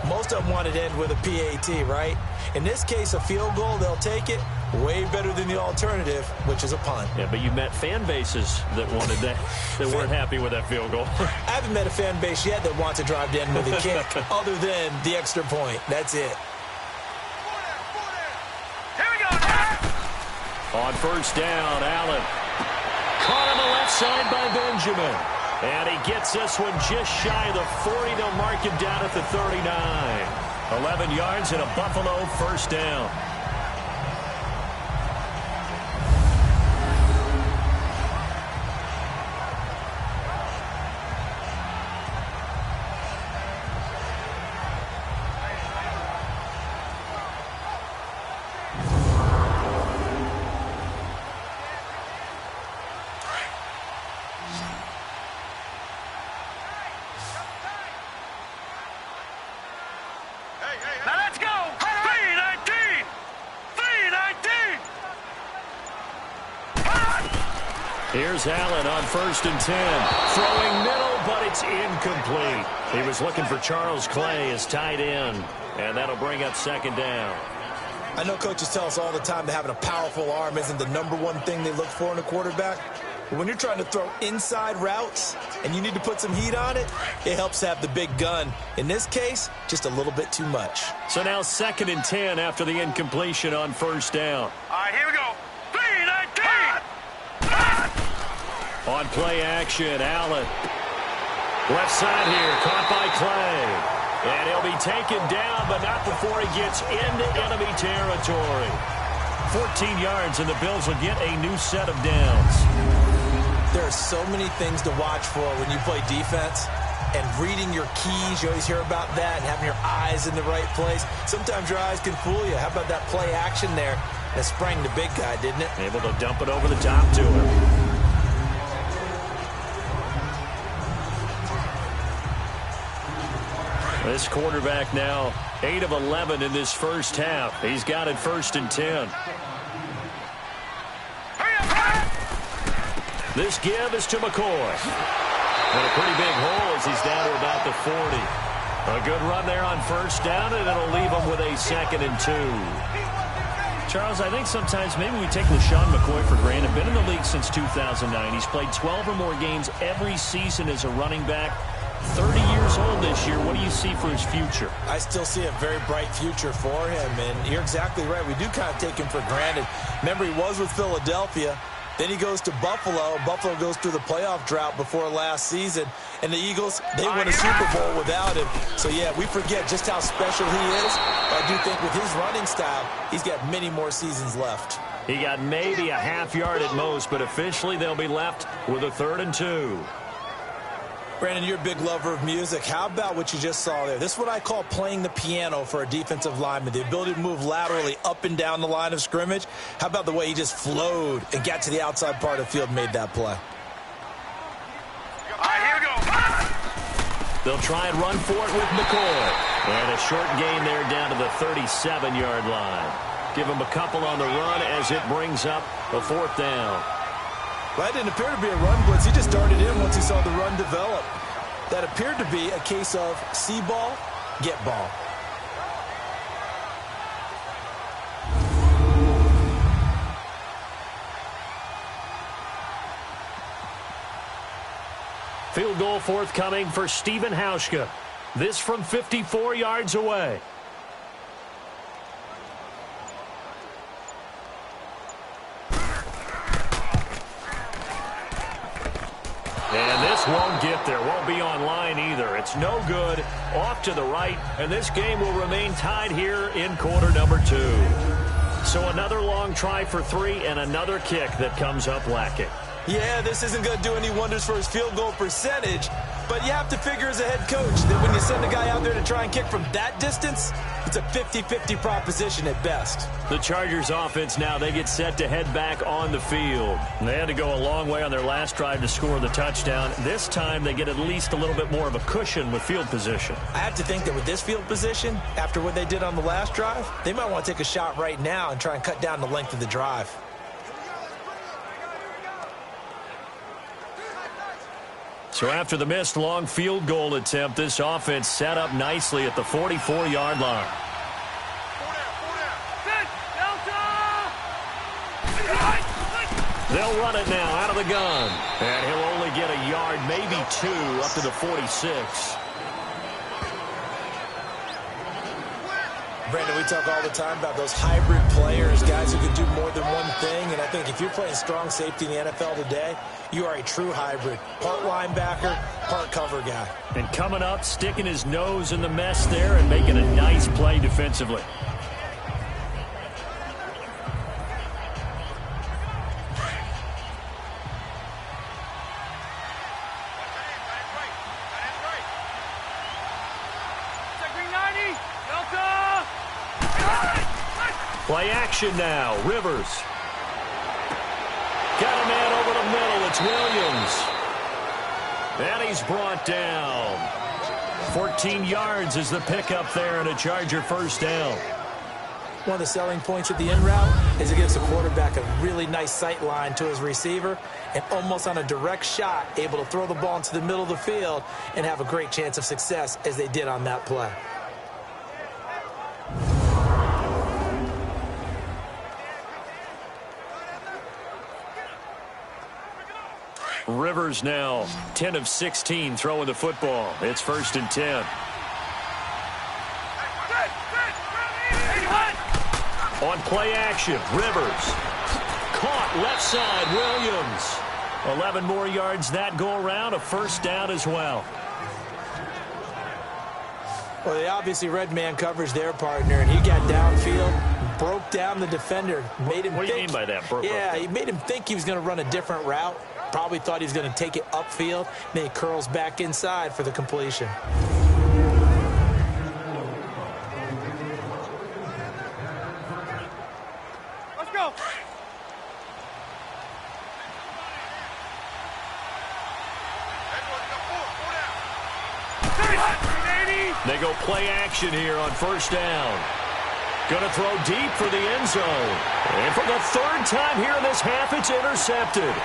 Most of them wanted to end with a PAT, right? In this case, a field goal, they'll take it. Way better than the alternative, which is a punt. Yeah, but you met fan bases that wanted that, that weren't happy with that field goal. I haven't met a fan base yet that wants to drive to end with a kick other than the extra point. That's it. Here we go. On first down, Allen. Caught on the left side by Benjamin. And he gets this one just shy of the 40. They'll mark him down at the 39. 11 yards and a Buffalo first down. Now let's go. 319. 319. Here's Allen on 1st and 10. Throwing middle, but it's incomplete. He was looking for Charles Clay as tight end, and that'll bring up 2nd down. I know coaches tell us all the time that having a powerful arm isn't the #1 thing they look for in a quarterback. But when you're trying to throw inside routes and you need to put some heat on it, it helps to have the big gun. In this case, just a little bit too much. So now 2nd and 10 after the incompletion on 1st down. All right, here we go. 319. On play action, Allen. Left side here, caught by Clay. And he'll be taken down, but not before he gets into enemy territory. 14 yards, and the Bills will get a new set of downs. There are so many things to watch for when you play defense. And reading your keys, you always hear about that, and having your eyes in the right place. Sometimes your eyes can fool you. How about that play action there? That sprang the big guy, didn't it? Able to dump it over the top to him. This quarterback now 8 of 11 in this first half. He's got it 1st and 10. This give is to McCoy. And a pretty big hole as he's down to about the 40. A good run there on 1st down, and it'll leave him with a 2nd and 2. Charles, I think sometimes maybe we take Lesean Mccoy for granted. Been in the league since 2009. He's played 12 or more games every season as a running back. 30 years old this year. What do you see for his future? I still see a very bright future for him, and you're exactly right. We do kind of take him for granted. Remember, he was with Philadelphia. Then he goes to Buffalo. Buffalo goes through the playoff drought before last season. And the Eagles, they won a Super Bowl without him. So, yeah, we forget just how special he is. But I do think with his running style, he's got many more seasons left. He got maybe a half yard at most, but officially they'll be left with a 3rd and 2. Brandon, you're a big lover of music. How about what you just saw there? This is what I call playing the piano for a defensive lineman. The ability to move laterally up and down the line of scrimmage. How about the way he just flowed and got to the outside part of the field and made that play? All right, here we go. They'll try and run for it with McCoy. And a short gain there down to the 37-yard line. Give him a couple on the run as it brings up a 4th down. Well, that didn't appear to be a run blitz. He just darted in once he saw the run develop. That appeared to be a case of see ball, get ball. Field goal forthcoming for Stephen Hauschka. This from 54 yards away. And this won't get there. Won't be online either. It's no good. Off to the right. And this game will remain tied here in quarter number 2. So another long try for 3 and another kick that comes up lacking. Yeah, this isn't going to do any wonders for his field goal percentage. But you have to figure as a head coach that when you send a guy out there to try and kick from that distance, it's a 50-50 proposition at best. The Chargers offense now, they get set to head back on the field. They had to go a long way on their last drive to score the touchdown. This time they get at least a little bit more of a cushion with field position. I have to think that with this field position, after what they did on the last drive, they might want to take a shot right now and try and cut down the length of the drive. So after the missed long field goal attempt, this offense set up nicely at the 44-yard line. They'll run it now out of the gun. And he'll only get a yard, maybe 2, up to the 46. Brandon, we talk all the time about those hybrid players, guys who can do more than one thing. And I think if you're playing strong safety in the NFL today, you are a true hybrid. Part linebacker, part cover guy. And coming up, sticking his nose in the mess there and making a nice play defensively. Play action now. Rivers. Got a man over the middle. It's Williams. And he's brought down. 14 yards is the pickup there and a Charger first down. One of the selling points of the in route is it gives the quarterback a really nice sight line to his receiver and almost on a direct shot able to throw the ball into the middle of the field and have a great chance of success as they did on that play. Rivers now 10 of 16 throwing the football. It's 1st and 10. On play action, Rivers. Caught left side, Williams. 11 more yards that go around, a first down as well. Well, they obviously read man coverage their partner, and he got downfield, broke down the defender, made him What do you mean by that? He made him think he was going to run a different route. Probably thought he was going to take it upfield. Then he curls back inside for the completion. Let's go. They go play action here on first down. Going to throw deep for the end zone. And for the 3rd time here in this half, it's intercepted.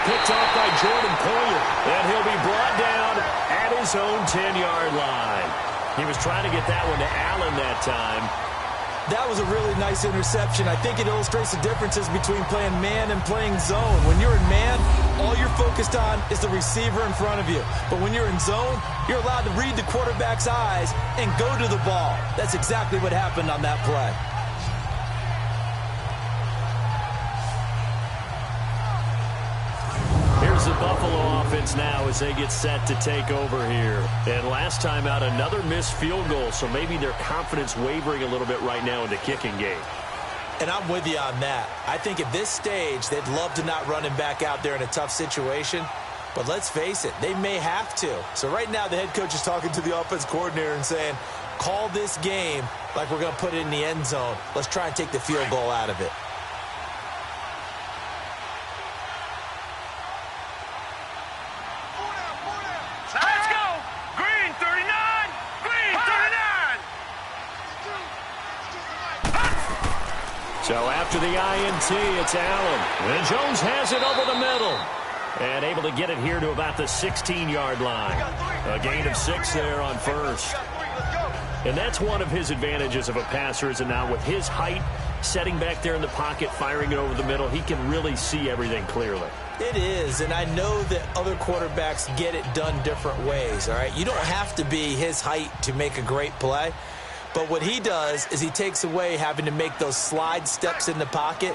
Picked off by Jordan Poyer. And he'll be brought down at his own 10-yard line. He was trying to get that one to Allen that time. That was a really nice interception. I think it illustrates the differences between playing man and playing zone. When you're in man, all you're focused on is the receiver in front of you. But when you're in zone, you're allowed to read the quarterback's eyes and go to the ball. That's exactly what happened on that play. Here's the Buffalo offense now as they get set to take over here. And last time out, another missed field goal, so maybe their confidence wavering a little bit right now in the kicking game. And I'm with you on that. I think at this stage, they'd love to not run him back out there in a tough situation. But let's face it, they may have to. So right now, the head coach is talking to the offense coordinator and saying, call this game like we're going to put it in the end zone. Let's try and take the field goal out of it. Let's go. Green 39. Green 39. So after the INT, it's Allen. And Jones has it over the middle. And able to get it here to about the 16-yard line. A gain of 6 there on first. And that's one of his advantages of a passer, is now with his height, setting back there in the pocket, firing it over the middle, he can really see everything clearly. It is, and I know that other quarterbacks get it done different ways, all right? You don't have to be his height to make a great play. But what he does is he takes away having to make those slide steps in the pocket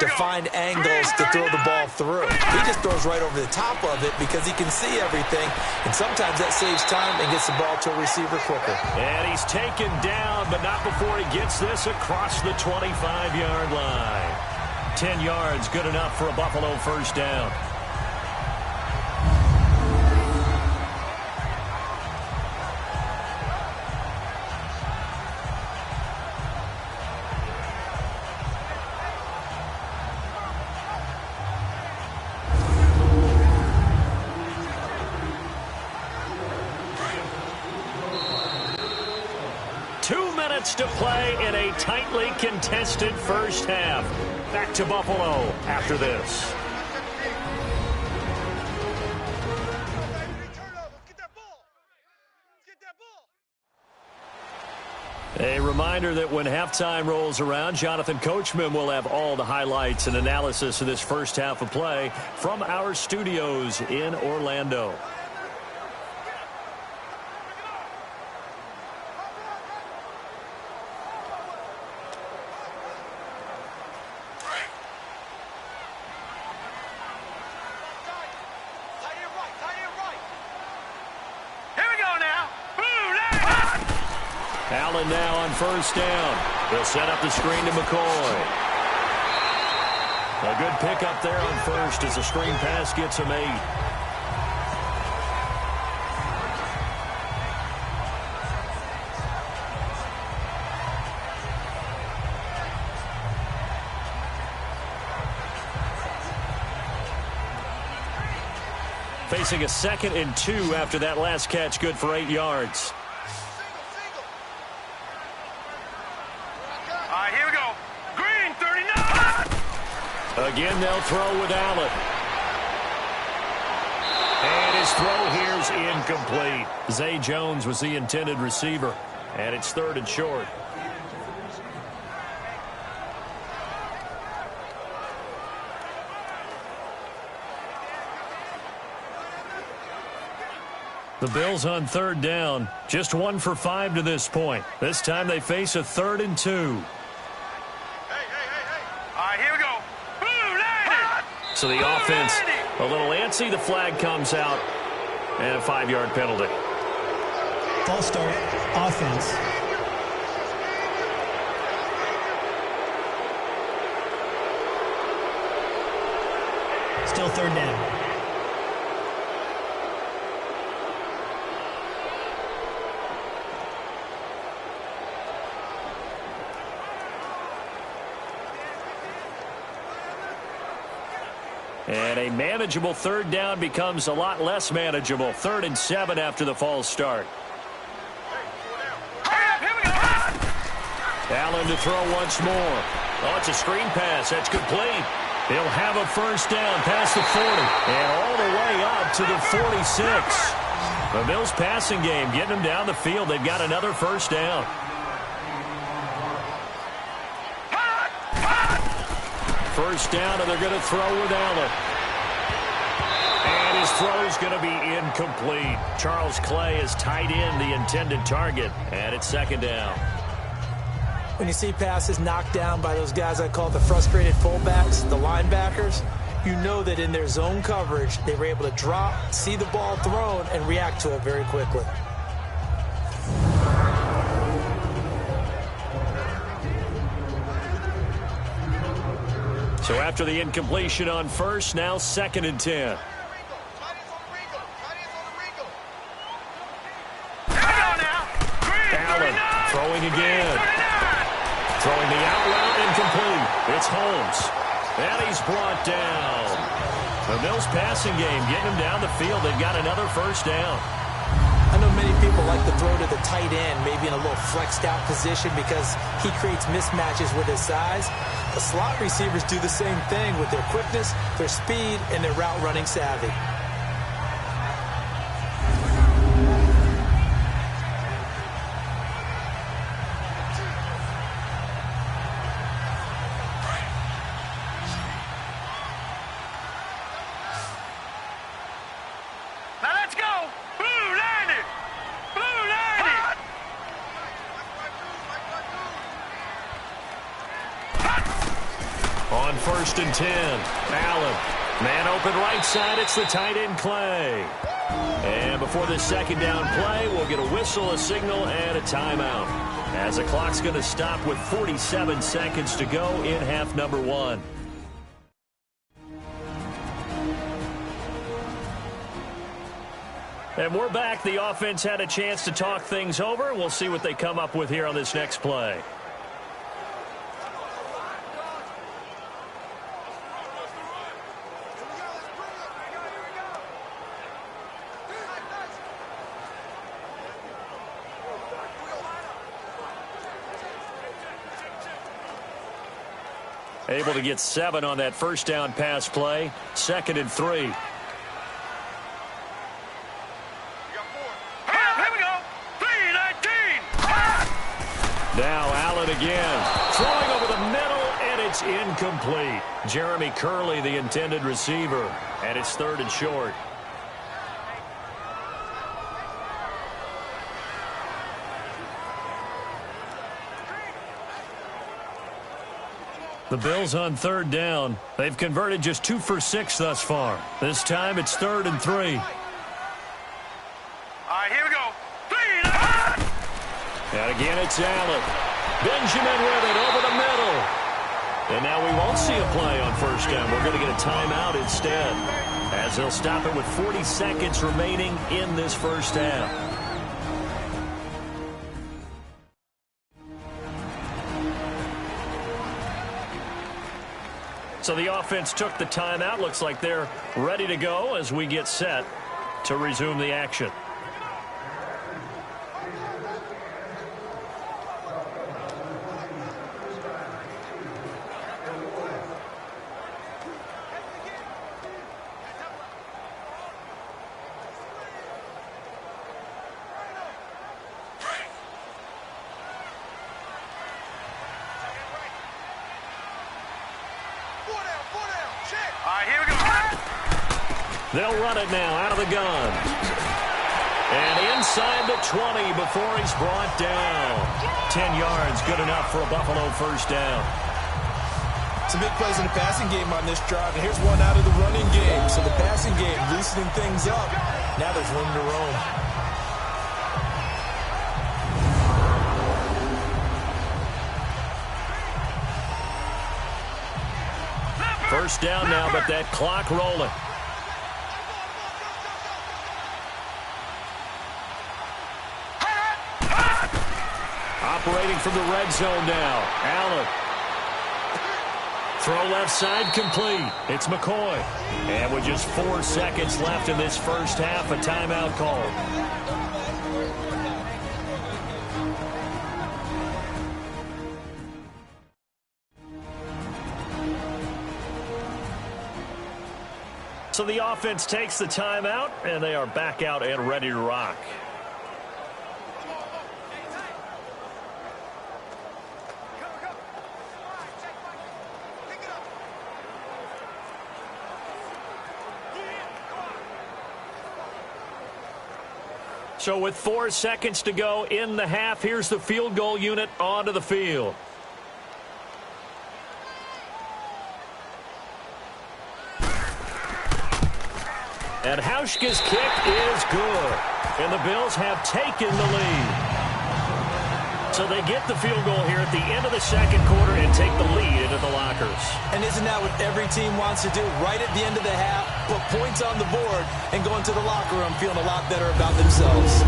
to find angles to throw the ball through. He just throws right over the top of it because he can see everything, and sometimes that saves time and gets the ball to a receiver quicker. And he's taken down, but not before he gets this across the 25-yard line. 10 yards, good enough for a Buffalo first down. To play in a tightly contested first half. Back to Buffalo after this. A reminder that when halftime rolls around, Jonathan Coachman will have all the highlights and analysis of this first half of play from our studios in Orlando. Allen now on first down. They'll set up the screen to McCoy. A good pickup there on first as the screen pass gets him 8. facing a 2nd and 2 after that last catch, good for 8 yards. All right, here we go. Green, 39. Again, they'll throw with Allen. And his throw here's incomplete. Zay Jones was the intended receiver. And it's 3rd and short. The Bills on 3rd down. Just 1 for 5 to this point. This time they face a 3rd and 2. All right, here we go. Blue line. So the offense a little antsy. The flag comes out. And a 5-yard penalty. False start, offense. Still 3rd down. And a manageable 3rd down becomes a lot less manageable. 3rd and 7 after the false start. Here we go. Allen to throw once more. Oh, it's a screen pass. That's complete. He'll have a 1st down past the 40 and all the way up to the 46. The Bills passing game getting them down the field. They've got another 1st down. First down, and they're going to throw with Allen. And his throw is going to be incomplete. Charles Clay is tight end, the intended target, and it's 2nd down. When you see passes knocked down by those guys I call the frustrated fullbacks, the linebackers, you know that in their zone coverage, they were able to drop, see the ball thrown, and react to it very quickly. So after the incompletion on 1st, now 2nd and 10. Allen throwing again. Throwing the out route incomplete. It's Holmes. And he's brought down. The Bills passing game getting him down the field. They've got another 1st down. I know many people like to throw to the tight end, maybe in a little flexed out position because he creates mismatches with his size. The slot receivers do the same thing with their quickness, their speed, and their route running savvy. Now let's go. Blue line. Blue line. On 1st and 10, Allen. Man open right side, it's the tight end Clay. And before this 2nd down play, we'll get a whistle, a signal, and a timeout. As the clock's going to stop with 47 seconds to go in half number 1. And we're back. The offense had a chance to talk things over. We'll see what they come up with here on this next play. Able to get 7 on that 1st down pass play. 2nd and 3. Here we go. 319. Now Allen again. Throwing over the middle, and it's incomplete. Jeremy Curley, the intended receiver. And it's 3rd and short. The Bills on 3rd down. They've converted just 2 for 6 thus far. This time it's 3rd and 3. All right, here we go. 319. And again it's Allen. Benjamin with it over the middle. And now we won't see a play on 1st down. We're going to get a timeout instead, as they'll stop it with 40 seconds remaining in this 1st half. So the offense took the timeout. Looks like they're ready to go as we get set to resume the action. They'll run it now out of the gun. And inside the 20 before he's brought down. 10 yards, good enough for a Buffalo first down. Some big plays in the passing game on this drive, and here's one out of the running game. So the passing game loosening things up. Now there's room to roam. First down now, but that clock rolling. Operating from the red zone now. Allen. Throw left side complete. It's McCoy. And with just 4 seconds left in this first half, a timeout call. So the offense takes the timeout, and they are back out and ready to rock. So with 4 seconds to go in the half, here's the field goal unit onto the field. And Hauschka's kick is good. And the Bills have taken the lead. So they get the field goal here at the end of the second quarter and take the lead into the lockers. And isn't that what every team wants to do? Right at the end of the half, put points on the board, and go into the locker room feeling a lot better about themselves.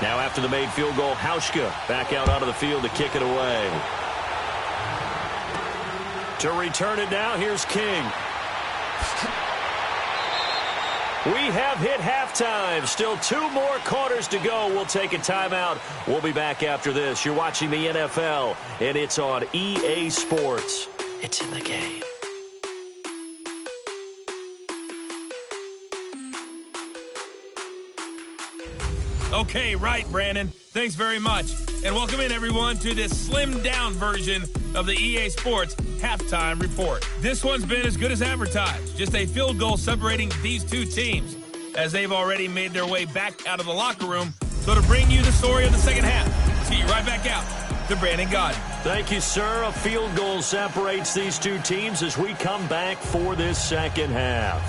Now after the made field goal, Hauschka back out onto the field to kick it away. To return it now, here's King. We have hit halftime. Still 2 more quarters to go. We'll take a timeout. We'll be back after this. You're watching the NFL, and it's on EA Sports. It's in the game. Okay, right, Brandon. Thanks very much. And welcome in, everyone, to this slimmed-down version of the EA Sports Halftime Report. This one's been as good as advertised. Just a field goal separating these two teams, as they've already made their way back out of the locker room. So to bring you the story of the second half, let's get you right back out to Brandon Gordon. Thank you, sir. A field goal separates these two teams as we come back for this second half.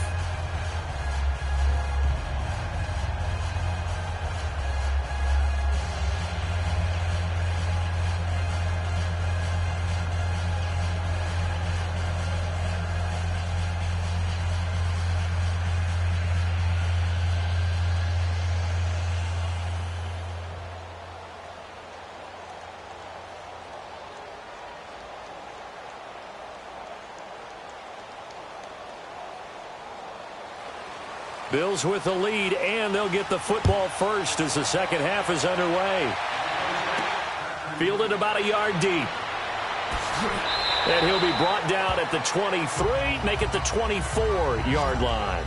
Bills with the lead, and they'll get the football first as the second half is underway. Fielded about a yard deep. And he'll be brought down at the 23, make it the 24-yard line.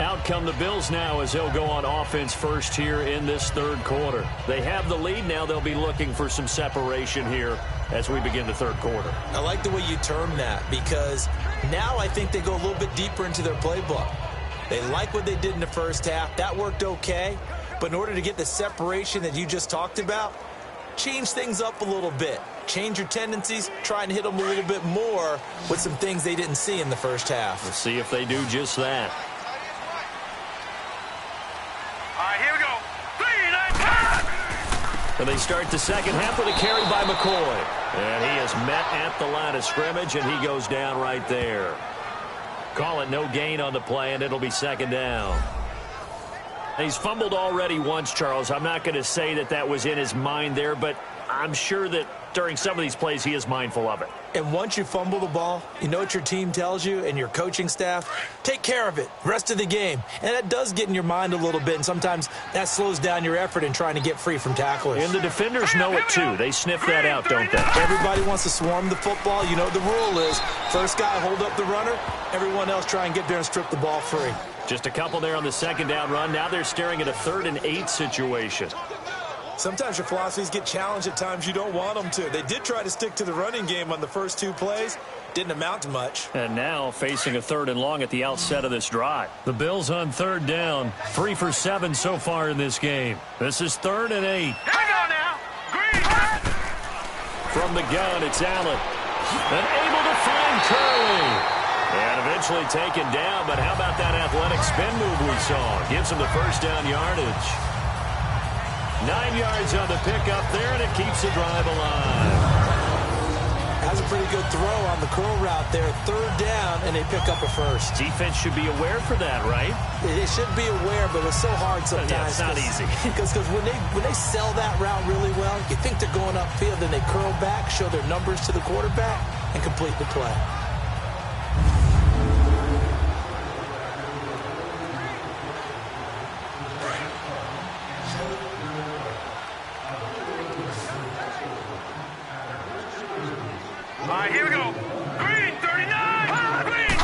Out come the Bills now as they'll go on offense first here in this third quarter. They have the lead now. They'll be looking for some separation here as we begin the third quarter. I like the way you term that, because now I think they go a little bit deeper into their playbook. They like what they did in the first half. That worked okay. But in order to get the separation that you just talked about, change things up a little bit. Change your tendencies, try and hit them a little bit more with some things they didn't see in the first half. Let's see if they do just that. All right, here we go. And they start the second half with a carry by McCoy. And he is met at the line of scrimmage, and he goes down right there. Call it no gain on the play, and it'll be second down. He's fumbled already once, Charles. I'm not going to say that that was in his mind there, but I'm sure that during some of these plays he is mindful of it. And once you fumble the ball, you know what your team tells you and your coaching staff? Take care of it rest of the game. And that does get in your mind a little bit, and sometimes that slows down your effort in trying to get free from tacklers. And the defenders know it too. They sniff that out, don't they? Everybody wants to swarm the football. You know what the rule is. First guy, hold up the runner. Everyone else try and get there and strip the ball free. Just a couple there on the second down run. Now they're staring at a 3rd and 8 situation. Sometimes your philosophies get challenged at times you don't want them to. They did try to stick to the running game on the first 2 plays. Didn't amount to much. And now facing a 3rd and long at the outset of this drive. The Bills on 3rd down. 3 for 7 so far in this game. This is 3rd and 8. Hang on now. Green. From the gun, it's Allen. And able to find Curley. And eventually taken down, but how about that athletic spin move we saw? Gives him the first down yardage. 9 yards on the pickup there, and it keeps the drive alive. Has a pretty good throw on the curl route there. 3rd down, and they pick up a first. Defense should be aware for that, right? They should be aware, but it's so hard sometimes. Yeah, it's not easy. Because when they sell that route really well, you think they're going upfield, then they curl back, show their numbers to the quarterback, and complete the play. All right, here we go. Green, 39. Green.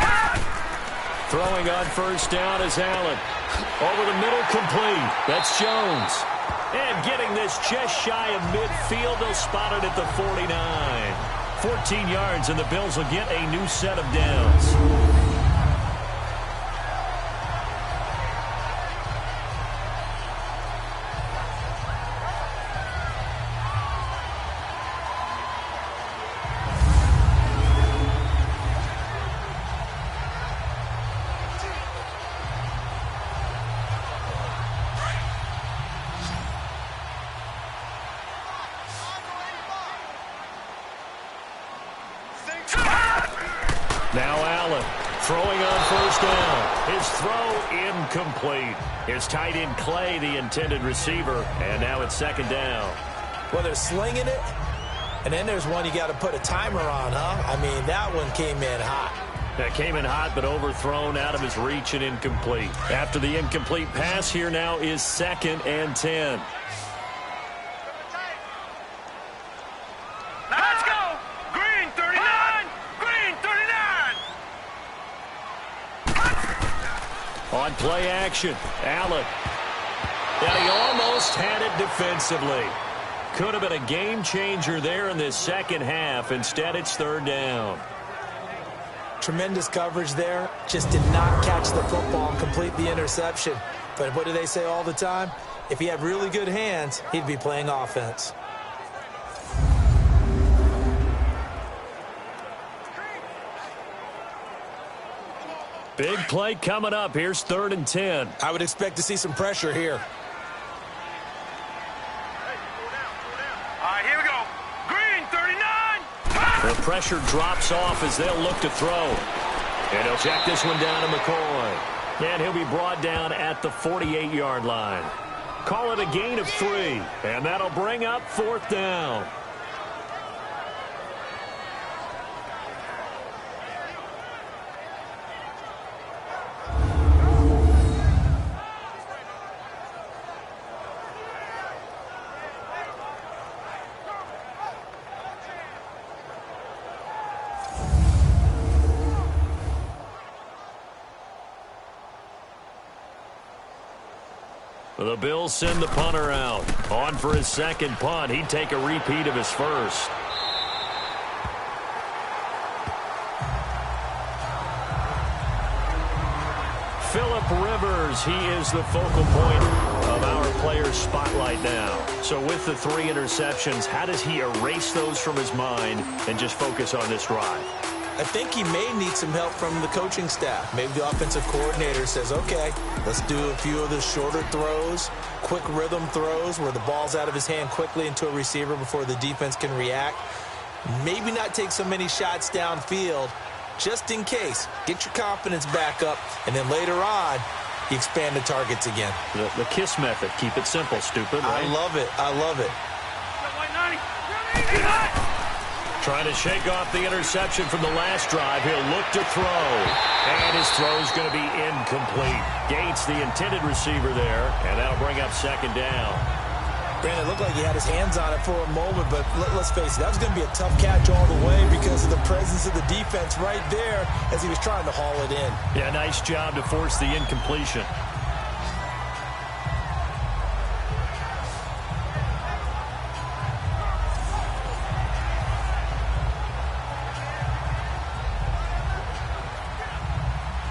Throwing on first down is Allen. Over the middle, complete. That's Jones. And getting this just shy of midfield. They'll spot it at the 49. 14 yards, and the Bills will get a new set of downs. Now Allen throwing on first down. His throw incomplete. His tight end Clay, the intended receiver, and now it's second down. Well, they're slinging it, and then there's one you got to put a timer on, huh? I mean, that one came in hot. That came in hot, but overthrown, out of his reach and incomplete. After the incomplete pass, here now is 2nd and 10. Let's go. Green, 39. Green, 39. On play action, Allen. And he almost had it defensively. Could have been a game changer there in this second half. Instead, it's 3rd down. Tremendous coverage there. Just did not catch the football and complete the interception. But what do they say all the time? If he had really good hands, he'd be playing offense. Big play coming up. Here's 3rd and 10. I would expect to see some pressure here. All right, here we go. Green, 39. The pressure drops off as they'll look to throw. And he'll check this one down to McCoy. And he'll be brought down at the 48-yard line. Call it a gain of 3. And that'll bring up 4th down. The Bills send the punter out. On for his second punt. He'd take a repeat of his first. Phillip Rivers, he is the focal point of our player's spotlight now. So with the 3 interceptions, how does he erase those from his mind and just focus on this drive? I think he may need some help from the coaching staff. Maybe the offensive coordinator says, okay, let's do a few of the shorter throws, quick rhythm throws where the ball's out of his hand quickly into a receiver before the defense can react. Maybe not take so many shots downfield, just in case. Get your confidence back up, and then later on, you expand the targets again. The KISS method. Keep it simple, stupid, right? I love it. I love it. Trying to shake off the interception from the last drive. He'll look to throw. And his throw's going to be incomplete. Gates, the intended receiver there, and that'll bring up second down. Brandon, it looked like he had his hands on it for a moment, but let's face it, that was going to be a tough catch all the way because of the presence of the defense right there as he was trying to haul it in. Yeah, nice job to force the incompletion.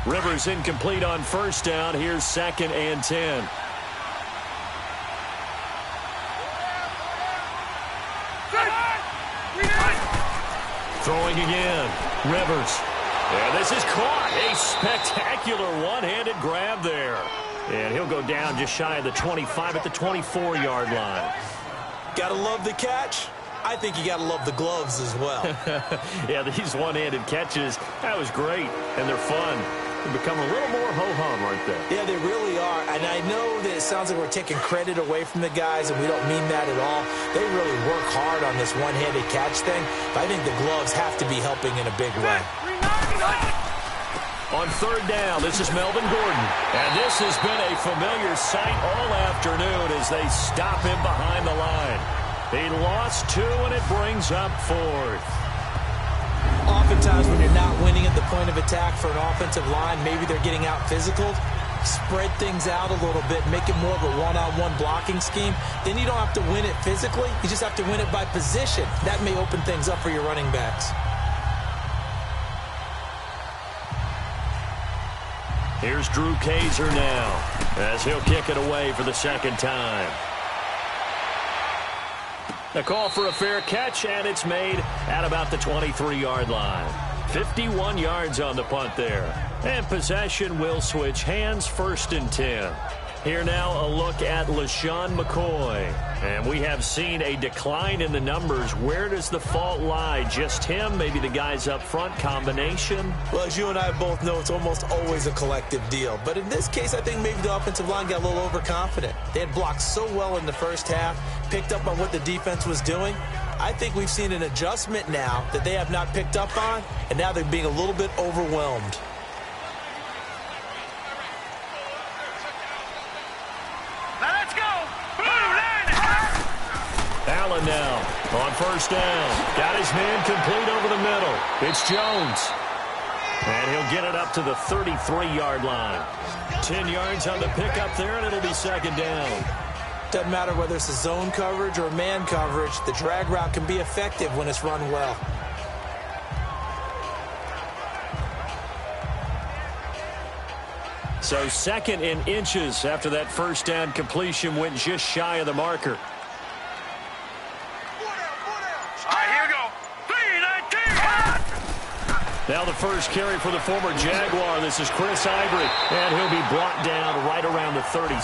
Rivers incomplete on first down. Here's 2nd and 10. Throwing again. Rivers. And this is caught. A spectacular one-handed grab there. And he'll go down just shy of the 25 at the 24-yard line. Gotta love the catch. I think you got to love the gloves as well. Yeah, these one-handed catches, that was great, and they're fun. They become a little more ho-hum, aren't they? Yeah, they really are, and I know that it sounds like we're taking credit away from the guys, and we don't mean that at all. They really work hard on this one-handed catch thing, but I think the gloves have to be helping in a big way. On third down, this is Melvin Gordon, and this has been a familiar sight all afternoon as they stop him behind the line. He lost 2, and it brings up 4th. Oftentimes when you're not winning at the point of attack for an offensive line, maybe they're getting out physical, spread things out a little bit, make it more of a one-on-one blocking scheme. Then you don't have to win it physically. You just have to win it by position. That may open things up for your running backs. Here's Drew Kaiser now as he'll kick it away for the second time. A call for a fair catch, and it's made at about the 23-yard line. 51 yards on the punt there. And possession will switch hands, 1st and 10. Here now a look at Lesean Mccoy. And we have seen a decline in the numbers. Where does the fault lie? Just him? Maybe the guys up front? Combination? Well, as you and I both know, it's almost always a collective deal. But in this case, I think maybe the offensive line got a little overconfident. They had blocked so well in the first half, picked up on what the defense was doing. I think we've seen an adjustment now that they have not picked up on, and now they're being a little bit overwhelmed. Allen now on first down. Got his man complete over the middle. It's Jones. And he'll get it up to the 33-yard line. 10 yards on the pickup there, and it'll be second down. Doesn't matter whether it's a zone coverage or man coverage, the drag route can be effective when it's run well. So 2nd and inches after that first down completion went just shy of the marker. Now the first carry for the former Jaguar. This is Chris Ivory, and he'll be brought down right around the 37.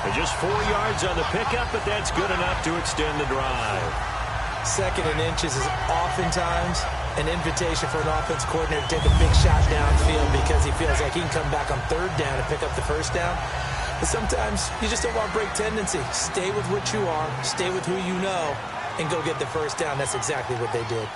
And just 4 yards on the pickup, but that's good enough to extend the drive. 2nd and inches is oftentimes an invitation for an offense coordinator to take a big shot downfield because he feels like he can come back on 3rd down and pick up the first down. But sometimes you just don't want to break tendency. Stay with what you are, stay with who you know, and go get the first down. That's exactly what they did.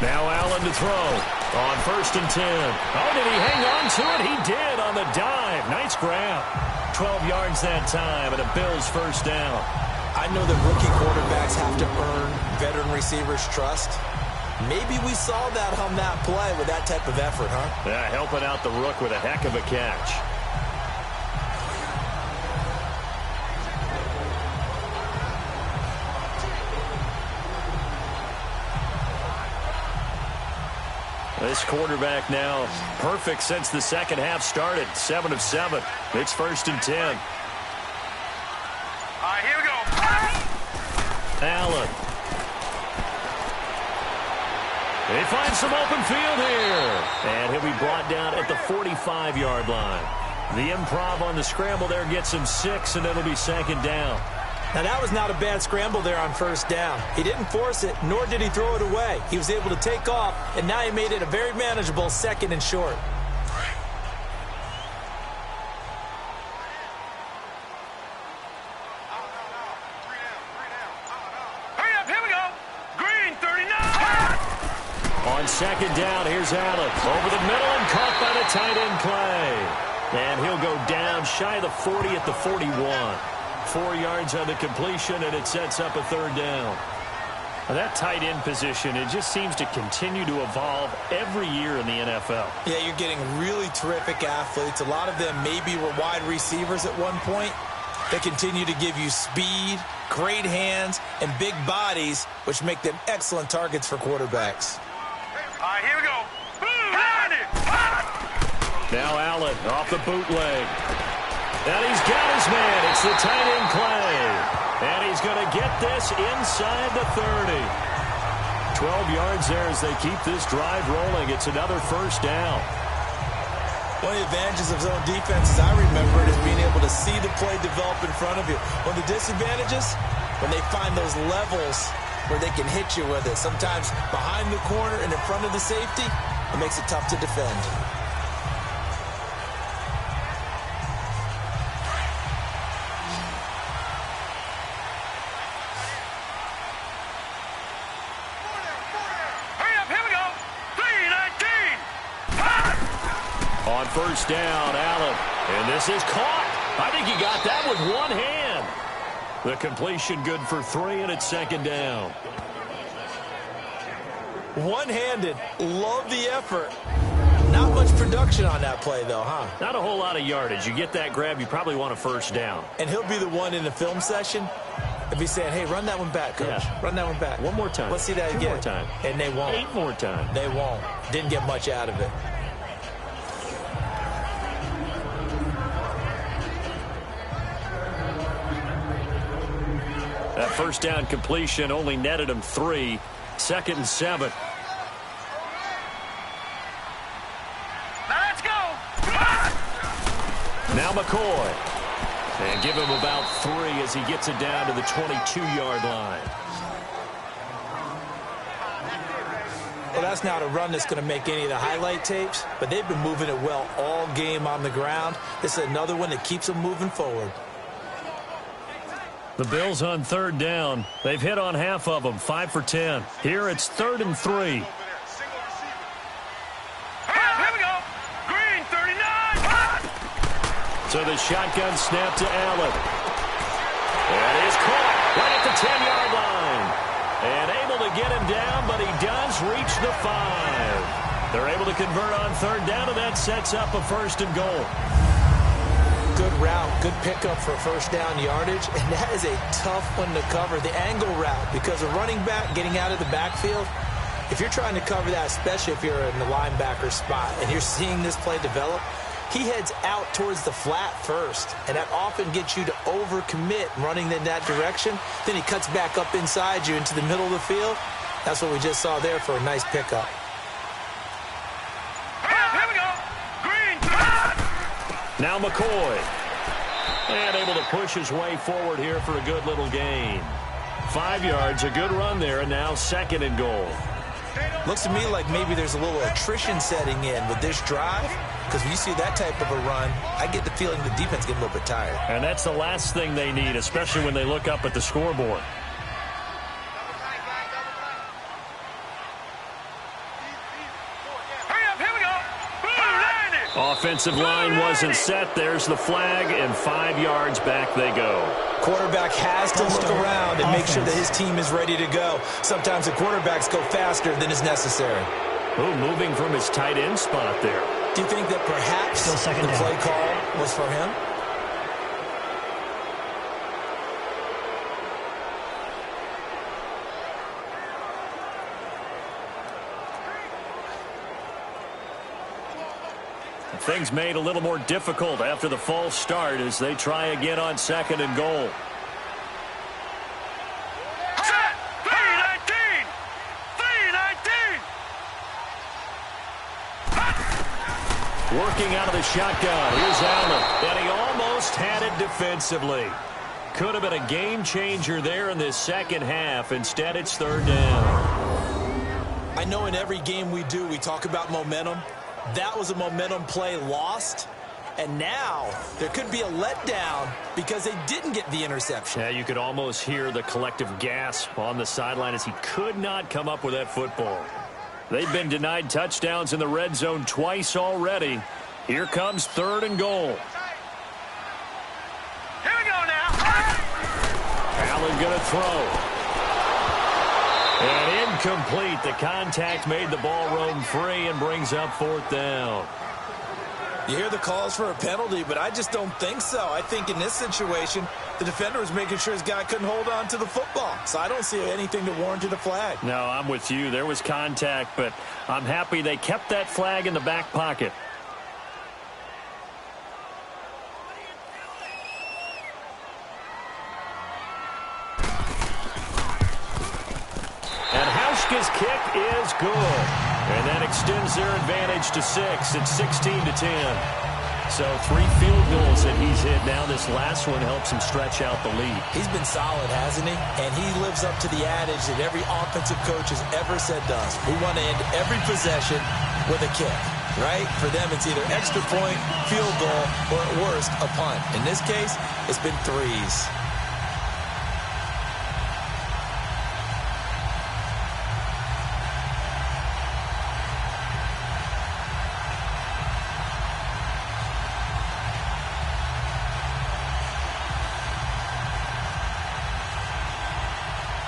Now Allen to throw on 1st and 10. Oh, did he hang on to it? He did on the dive. Nice grab. 12 yards that time, and a Bills first down. I know that rookie quarterbacks have to earn veteran receivers' trust. Maybe we saw that on that play with that type of effort, huh? Yeah, helping out the rook with a heck of a catch. This quarterback now perfect since the second half started. 7 of 7. It's 1st and 10. All right, here we go. Allen. He finds some open field here. And he'll be brought down at the 45-yard line. The improv on the scramble there gets him 6, and it'll be 2nd down. Now, that was not a bad scramble there on 1st down. He didn't force it, nor did he throw it away. He was able to take off, and now he made it a very manageable 2nd and short. Hurry up, here we go. Green, 39. On 2nd down, here's Allen. Over the middle and caught by the tight end Clay. And he'll go down shy of the 40 at the 41. 4 yards on the completion, and it sets up a 3rd down. Now that tight end position, it just seems to continue to evolve every year in the NFL. Yeah, you're getting really terrific athletes. A lot of them maybe were wide receivers at one point. They continue to give you speed, great hands, and big bodies, which make them excellent targets for quarterbacks. All right, here we go. Blue, line it. Now Allen off the bootleg. And he's got his man. It's the tight end Clay. And he's going to get this inside the 30. 12 yards there as they keep this drive rolling. It's another 1st down. One of the advantages of zone defense, as I remember it, is being able to see the play develop in front of you. One of the disadvantages, when they find those levels where they can hit you with it. Sometimes behind the corner and in front of the safety, it makes it tough to defend. On 1st down, Allen. And this is caught. I think he got that with one hand. The completion good for 3, and it's 2nd down. One-handed. Love the effort. Not much production on that play, though, huh? Not a whole lot of yardage. You get that grab, you probably want a 1st down. And he'll be the one in the film session if he's saying, hey, run that one back, coach. Yeah. Run that one back. One more time. Let's see that 2 again. more time. And they won't. 8 more times. They won't. Didn't get much out of it. That 1st down completion only netted him 3. 2nd and 7. Now let's go. Now McCoy. And give him about 3 as he gets it down to the 22-yard line. Well, that's not a run that's going to make any of the highlight tapes, but they've been moving it well all game on the ground. This is another one that keeps them moving forward. The Bills on 3rd down. They've hit on half of them, 5 for 10. Here it's 3rd and 3. Here we go. Green, 39. So the shotgun snap to Allen. And he's caught right at the 10-yard line. And able to get him down, but he does reach the 5. They're able to convert on 3rd down, and that sets up a 1st and goal. Good route, good pickup for 1st down yardage, and that is a tough one to cover. The angle route, because a running back getting out of the backfield, if you're trying to cover that, especially if you're in the linebacker spot, and you're seeing this play develop, he heads out towards the flat first, and that often gets you to overcommit running in that direction. Then he cuts back up inside you into the middle of the field. That's what we just saw there for a nice pickup. Here we go. Green. Now McCoy. And able to push his way forward here for a good little gain. 5 yards, a good run there, and now 2nd and goal. Looks to me like maybe there's a little attrition setting in with this drive, because when you see that type of a run, I get the feeling the defense getting a little bit tired. And that's the last thing they need, especially when they look up at the scoreboard. Offensive line wasn't set. There's the flag, and 5 yards back they go. Quarterback has to look around and make sure that his team is ready to go. Sometimes the quarterbacks go faster than is necessary. Oh, moving from his tight end spot there. Do you think that perhaps the play call was for him? Things made a little more difficult after the false start as they try again on 2nd and goal. Set! 319! 319! Working out of the shotgun. Here's Allen. And he almost had it defensively. Could have been a game changer there in this second half. Instead, it's 3rd down. I know in every game we do, we talk about momentum. That was a momentum play lost. And now there could be a letdown because they didn't get the interception. Yeah, you could almost hear the collective gasp on the sideline as he could not come up with that football. They've been denied touchdowns in the red zone twice already. Here comes 3rd and goal. Here we go now. Allen going to throw. And incomplete. The contact made the ball roam free and brings up 4th down. You hear the calls for a penalty, but I just don't think so. I think in this situation, the defender was making sure his guy couldn't hold on to the football. So I don't see anything to warrant a flag. No, I'm with you. There was contact, but I'm happy they kept that flag in the back pocket. His kick is good. And that extends their advantage to 6. It's 16-10. So 3 field goals that he's hit now. This last one helps him stretch out the lead. He's been solid, hasn't he? And he lives up to the adage that every offensive coach has ever said to us. We want to end every possession with a kick, right? For them, it's either extra point, field goal, or at worst, a punt. In this case, it's been 3s.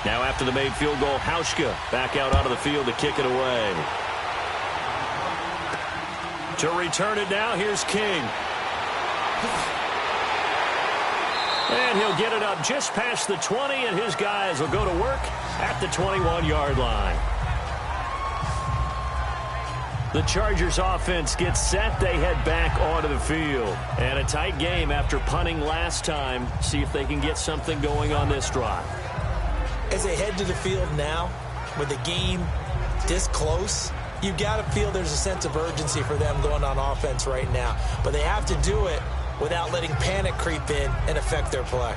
Now after the made field goal, Hauschka back out onto the field to kick it away. To return it now, here's King. And he'll get it up just past the 20, and his guys will go to work at the 21-yard line. The Chargers offense gets set. They head back onto the field. And a tight game after punting last time. See if they can get something going on this drive. As they head to the field now, with the game this close, you've got to feel there's a sense of urgency for them going on offense right now. But they have to do it without letting panic creep in and affect their play.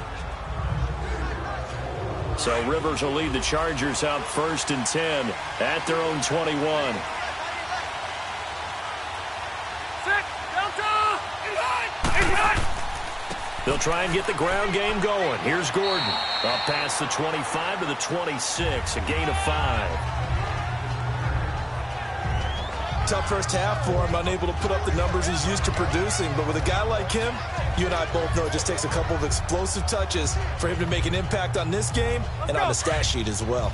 So Rivers will lead the Chargers out 1st and 10 at their own 21. They'll try and get the ground game going. Here's Gordon. Up past the 25 to the 26, a gain of 5. Tough first half for him, unable to put up the numbers he's used to producing. But with a guy like him, you and I both know it just takes a couple of explosive touches for him to make an impact on this game and on the stat sheet as well.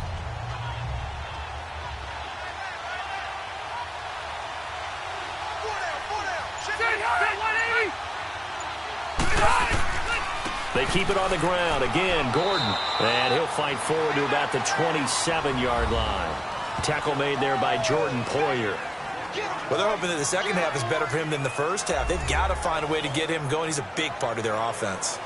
They keep it on the ground. Again, Gordon. And he'll fight forward to about the 27-yard line. Tackle made there by Jordan Poyer. Well, they're hoping that the second half is better for him than the first half. They've got to find a way to get him going. He's a big part of their offense.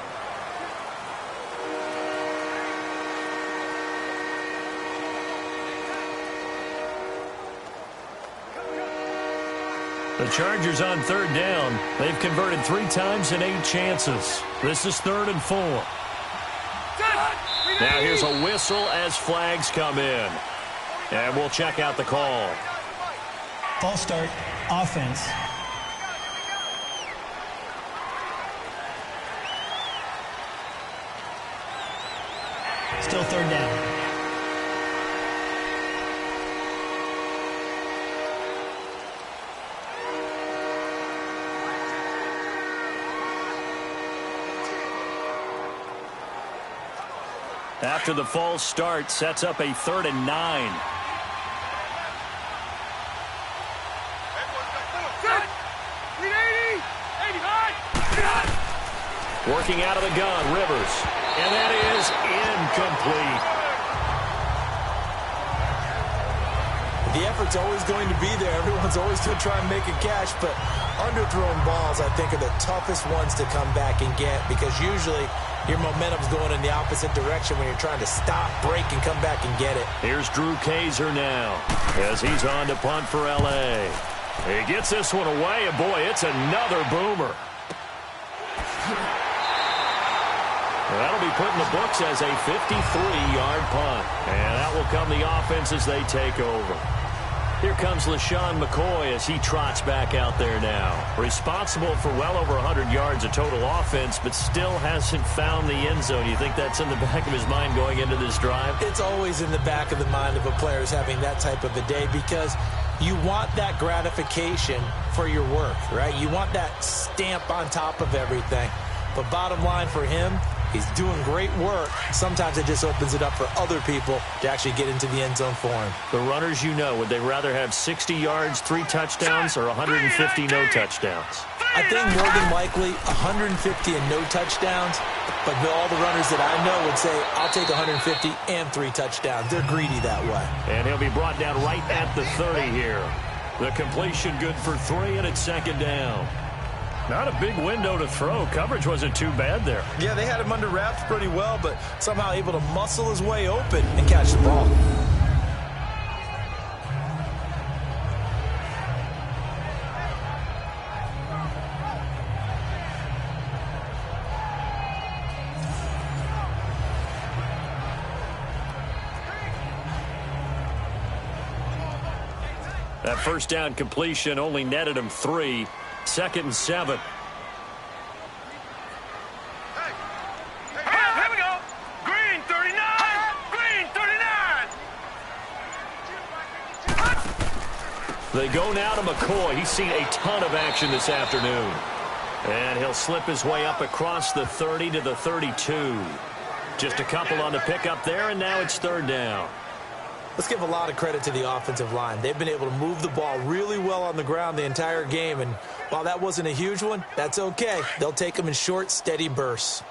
The Chargers on 3rd down. They've converted 3 times in 8 chances. This is 3rd and 4. Now here's a whistle as flags come in. And we'll check out the call. False start, offense. Still 3rd down. After the false start, sets up a 3rd and 9. Working out of the gun, Rivers. And that is incomplete. The effort's always going to be there. Everyone's always going to try and make a catch, but underthrown balls, I think, are the toughest ones to come back and get because usually your momentum's going in the opposite direction when you're trying to stop, break, and come back and get it. Here's Drew Kaiser now as he's on to punt for L.A. He gets this one away, and boy, it's another boomer. Well, that'll be put in the books as a 53-yard punt. And that will come the offense as they take over. Here comes Lesean Mccoy as he trots back out there now. Responsible for well over 100 yards of total offense, but still hasn't found the end zone. You think that's in the back of his mind going into this drive? It's always in the back of the mind of a player who's having that type of a day because you want that gratification for your work, right? You want that stamp on top of everything. But bottom line for him, he's doing great work. Sometimes it just opens it up for other people to actually get into the end zone for him. The runners, you know, would they rather have 60 yards, 3 touchdowns, or 150 no touchdowns? I think more than likely 150 and no touchdowns. But all the runners that I know would say, I'll take 150 and 3 touchdowns. They're greedy that way. And he'll be brought down right at the 30 here. The completion good for 3, and it's second down. Not a big window to throw. Coverage wasn't too bad there. Yeah, they had him under wraps pretty well, but somehow able to muscle his way open and catch the ball. That first down completion only netted him 3. 2nd and 7. Here we go. Green 39. Green 39. They go now to McCoy. He's seen a ton of action this afternoon. And he'll slip his way up across the 30 to the 32. Just a couple on the pickup there, and now it's 3rd down. Let's give a lot of credit to the offensive line. They've been able to move the ball really well on the ground the entire game, and while that wasn't a huge one, that's okay. They'll take them in short, steady bursts.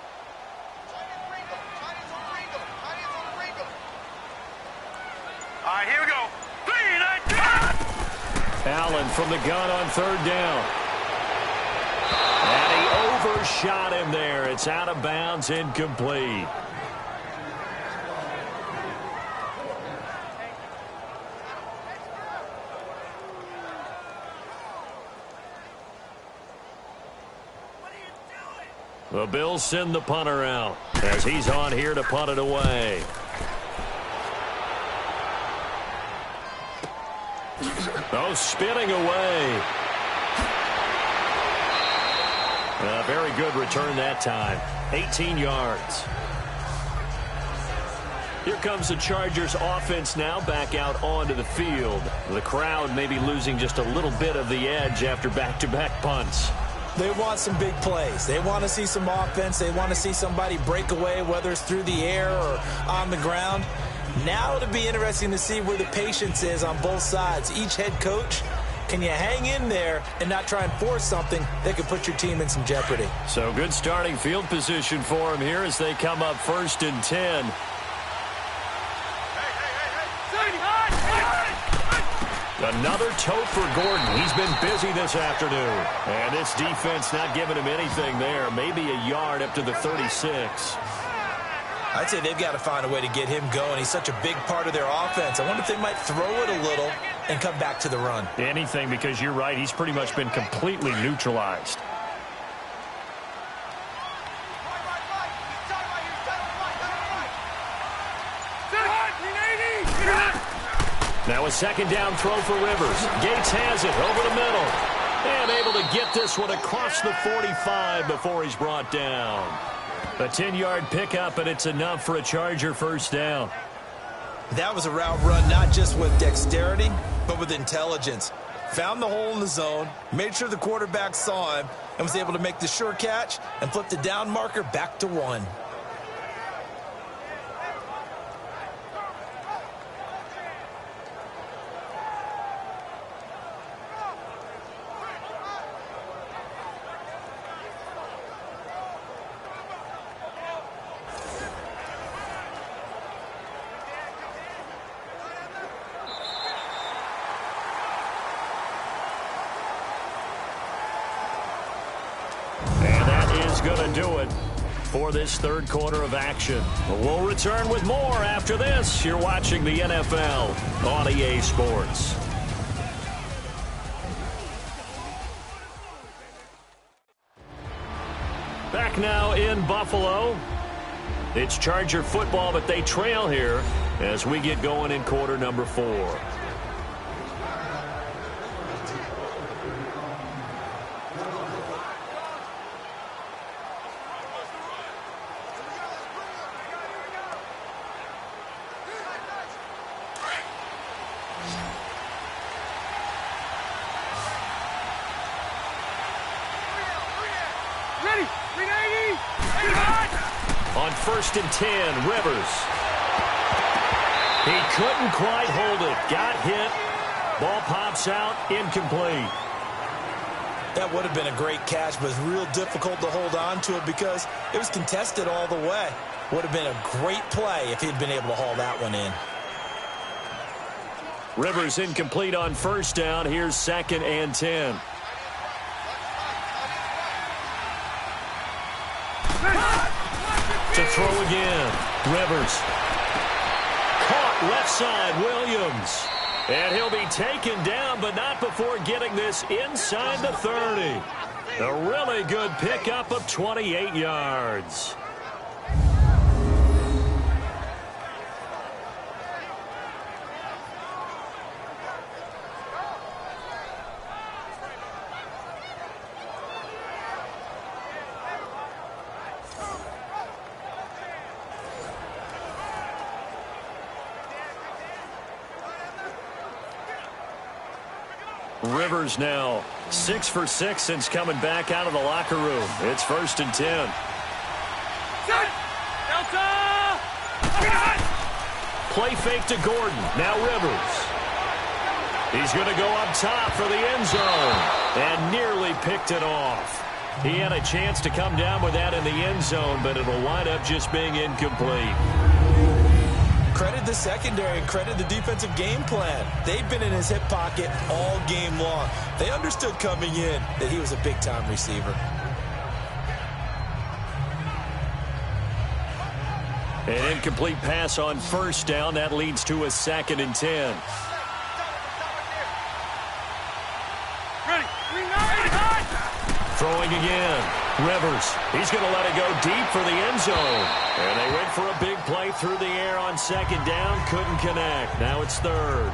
All right, here we go. 3, 9, Allen from the gun on 3rd down. And he overshot him there. It's out of bounds, incomplete. The Bills send the punter out as he's on here to punt it away. Oh, spinning away. A very good return that time. 18 yards. Here comes the Chargers offense now back out onto the field. The crowd may be losing just a little bit of the edge after back-to-back punts. They want some big plays. They want to see some offense. They want to see somebody break away, whether it's through the air or on the ground. Now it'll be interesting to see where the patience is on both sides. Each head coach, can you hang in there and not try and force something that could put your team in some jeopardy? So good starting field position for him here as they come up 1st and 10. Another tote for Gordon. He's been busy this afternoon. And this defense not giving him anything there. Maybe a yard up to the 36. I'd say they've got to find a way to get him going. He's such a big part of their offense. I wonder if they might throw it a little and come back to the run. Anything, because you're right. He's pretty much been completely neutralized. Now a 2nd down throw for Rivers. Gates has it over the middle. And able to get this one across the 45 before he's brought down. A 10-yard pickup, and it's enough for a Charger 1st down. That was a route run not just with dexterity, but with intelligence. Found the hole in the zone, made sure the quarterback saw him, and was able to make the sure catch and flip the down marker back to 1. going to do it for this third quarter of action. We'll return with more after this. You're watching the NFL on EA Sports. Back now in Buffalo. It's Charger football, but they trail here as we get going in quarter number 4. On 1st and 10, Rivers. He couldn't quite hold it. Got hit. Ball pops out. Incomplete. That would have been a great catch, but it's real difficult to hold on to it because it was contested all the way. Would have been a great play if he'd been able to haul that one in. Rivers incomplete on 1st down. Here's 2nd and 10. To throw again. Rivers. Caught left side. Williams. And he'll be taken down, but not before getting this inside the 30. A really good pickup of 28 yards. Rivers now 6 for 6 since coming back out of the locker room. It's 1st and 10. Play fake to Gordon. Now Rivers. He's going to go up top for the end zone. And nearly picked it off. He had a chance to come down with that in the end zone, but it'll wind up just being incomplete. Credit the secondary and credit the defensive game plan. They've been in his hip pocket all game long. They understood coming in that he was a big-time receiver. An incomplete pass on 1st down. That leads to a 2nd and 10. Throwing again. Rivers. He's going to let it go deep for the end zone. And they went for a big play through the air on 2nd down. Couldn't connect. Now it's 3rd.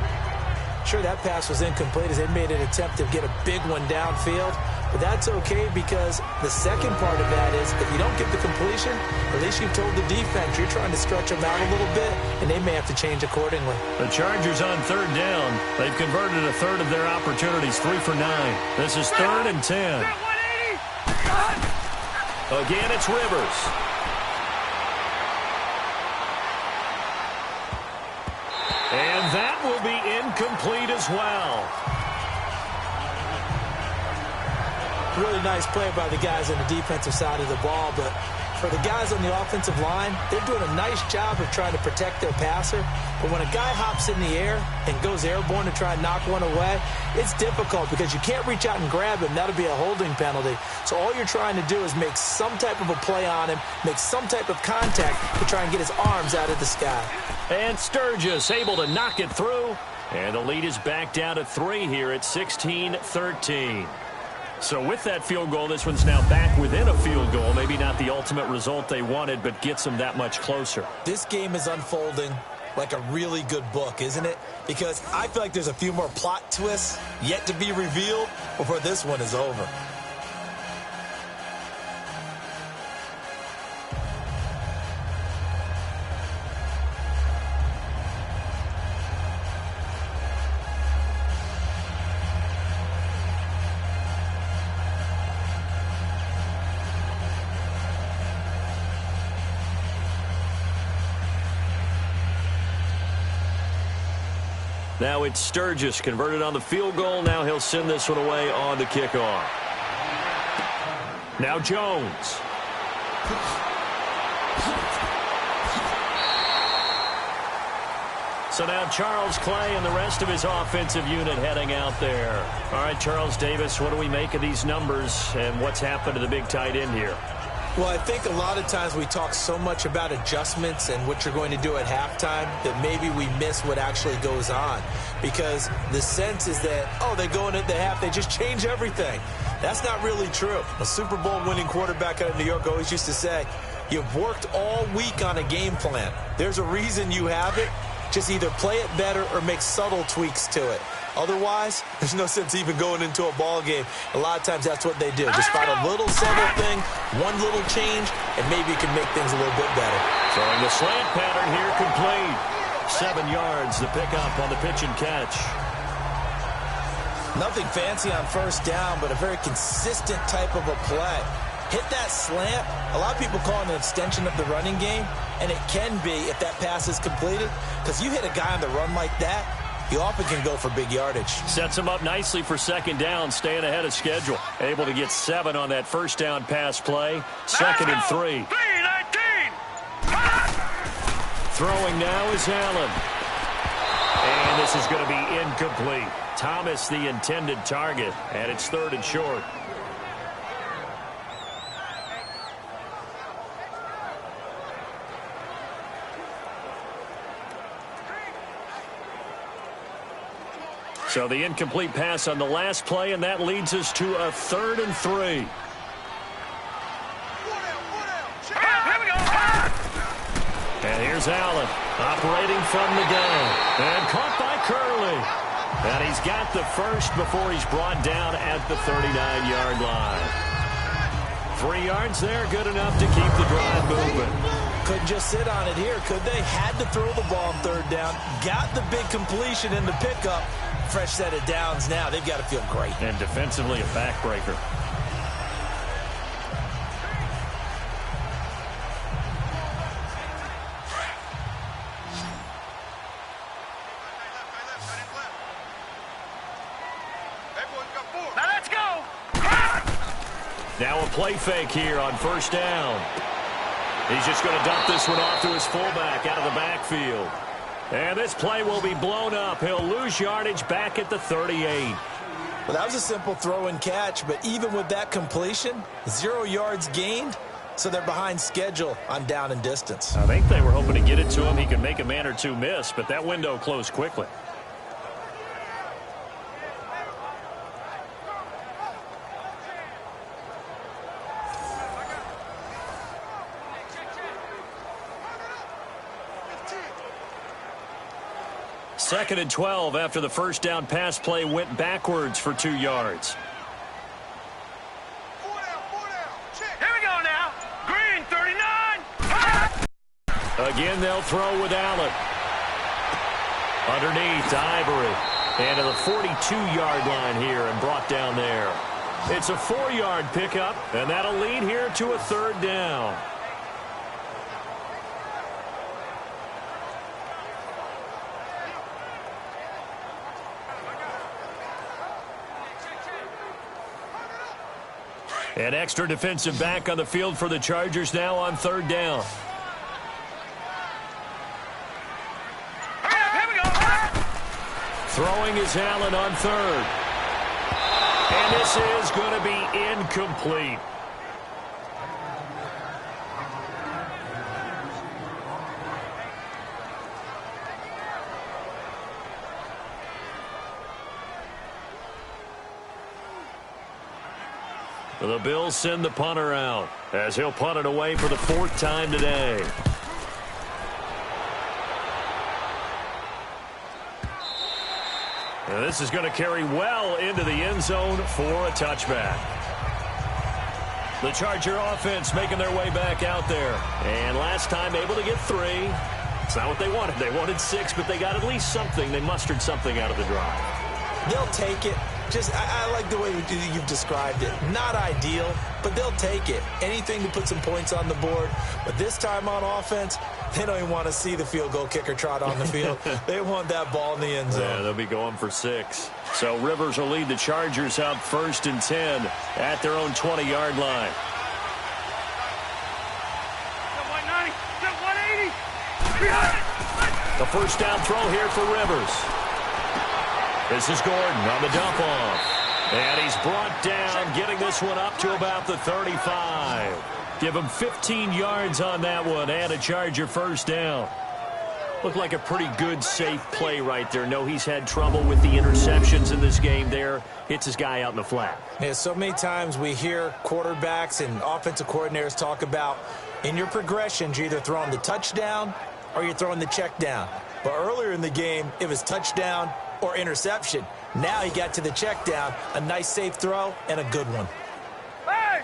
Sure, that pass was incomplete as they made an attempt to get a big one downfield. But that's okay because the second part of that is if you don't get the completion, at least you've told the defense you're trying to stretch them out a little bit, and they may have to change accordingly. The Chargers on 3rd down. They've converted a third of their opportunities, 3 for 9. This is 3rd and 10. Again, it's Rivers. And that will be incomplete as well. Really nice play by the guys on the defensive side of the ball, but for the guys on the offensive line, they're doing a nice job of trying to protect their passer. But when a guy hops in the air and goes airborne to try and knock one away, it's difficult because you can't reach out and grab him. That'll be a holding penalty. So all you're trying to do is make some type of a play on him, make some type of contact to try and get his arms out of the sky. And Sturgis able to knock it through. And the lead is back down to 3 here at 16-13. So with that field goal, this one's now back within a field goal. Maybe not the ultimate result they wanted, but gets them that much closer. This game is unfolding like a really good book, isn't it? Because I feel like there's a few more plot twists yet to be revealed before this one is over. Now it's Sturgis converted on the field goal. Now he'll send this one away on the kickoff. Now Jones. So now Charles Clay and the rest of his offensive unit heading out there. All right, Charles Davis, what do we make of these numbers and what's happened to the big tight end here? Well, I think a lot of times we talk so much about adjustments and what you're going to do at halftime that maybe we miss what actually goes on. Because the sense is that, oh, they go into the half, they just change everything. That's not really true. A Super Bowl winning quarterback out of New York always used to say, you've worked all week on a game plan. There's a reason you have it. Just either play it better or make subtle tweaks to it. Otherwise, there's no sense even going into a ball game. A lot of times that's what they do. Just find a little subtle thing, one little change, and maybe you can make things a little bit better. Throwing the slant pattern here complete. 7 yards, the pickup on the pitch and catch. Nothing fancy on first down, but a very consistent type of a play. Hit that slant. A lot of people call it an extension of the running game, and it can be if that pass is completed, because you hit a guy on the run like that, you often can go for big yardage. Sets him up nicely for second down, staying ahead of schedule. Able to get 7 on that first down pass play. Second and 3. Throwing now is Allen. And this is going to be incomplete. Thomas the intended target, and it's 3rd and short. So the incomplete pass on the last play, and that leads us to a 3rd and 3. And here's Allen operating from the gun. And caught by Curley. And he's got the first before he's brought down at the 39-yard line. 3 yards there, good enough to keep the drive moving. Couldn't just sit on it here, could they? Had to throw the ball on 3rd down. Got the big completion in the pickup. Fresh set of downs now. They've got to feel great. And defensively a backbreaker. Now let's go. Now a play fake here on first down. He's just going to dump this one off to his fullback out of the backfield. And this play will be blown up. He'll lose yardage back at the 38. Well, that was a simple throw and catch, but even with that completion, 0 yards gained, so they're behind schedule on down and distance. I think they were hoping to get it to him. He could make a man or two miss, but that window closed quickly. Second and 12 after the first down pass play went backwards for 2 yards. Here we go now. Green, 39. Again, they'll throw with Allen. Underneath to Ivory. And to the 42-yard line here and brought down there. It's a 4-yard pickup, and that'll lead here to a 3rd down. An extra defensive back on the field for the Chargers now on 3rd down. Here we go. Throwing is Allen on 3rd. And this is going to be incomplete. The Bills send the punter out as he'll punt it away for the 4th time today. And this is going to carry well into the end zone for a touchback. The Charger offense making their way back out there. And last time able to get 3. It's not what they wanted. They wanted 6, but they got at least something. They mustered something out of the drive. They'll take it. I like the way you've described it. Not ideal, but they'll take it. Anything to put some points on the board. But this time on offense, they don't even want to see the field goal kicker trot on the field. They want that ball in the end zone. Yeah, they'll be going for 6. So Rivers will lead the Chargers out 1st and 10 at their own 20-yard line. 190, 180. The first down throw here for Rivers. This is Gordon on the dump off. And he's brought down, getting this one up to about the 35. Give him 15 yards on that one and a Charger first down. Looked like a pretty good, safe play right there. No, he's had trouble with the interceptions in this game there. Hits his guy out in the flat. Yeah, so many times we hear quarterbacks and offensive coordinators talk about in your progressions, you're either throwing the touchdown or you're throwing the check down. But earlier in the game, it was touchdown or interception. Now he got to the check down, a nice safe throw, and a good one. Hey!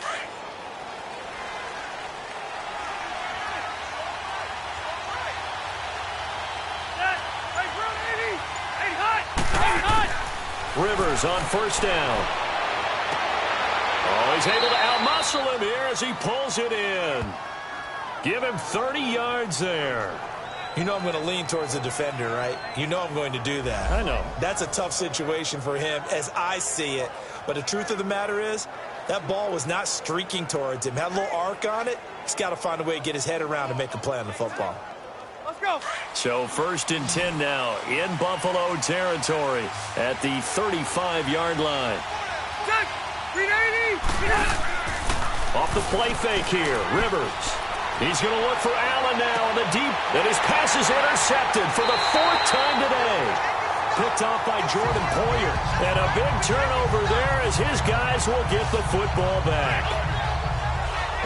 Rivers on first down. Oh, he's able to outmuscle him here as he pulls it in. Give him 30 yards there. You know I'm going to lean towards the defender, right? You know I'm going to do that. I know. That's a tough situation for him as I see it. But the truth of the matter is, that ball was not streaking towards him. Had a little arc on it. He's got to find a way to get his head around and make a play on the football. Let's go. So 1st and 10 now in Buffalo territory at the 35-yard line. Check. 380. Off the play fake here, Rivers. He's going to look for Allen now on the deep. And his pass is intercepted for the 4th time today. Picked off by Jordan Poyer. And a big turnover there as his guys will get the football back.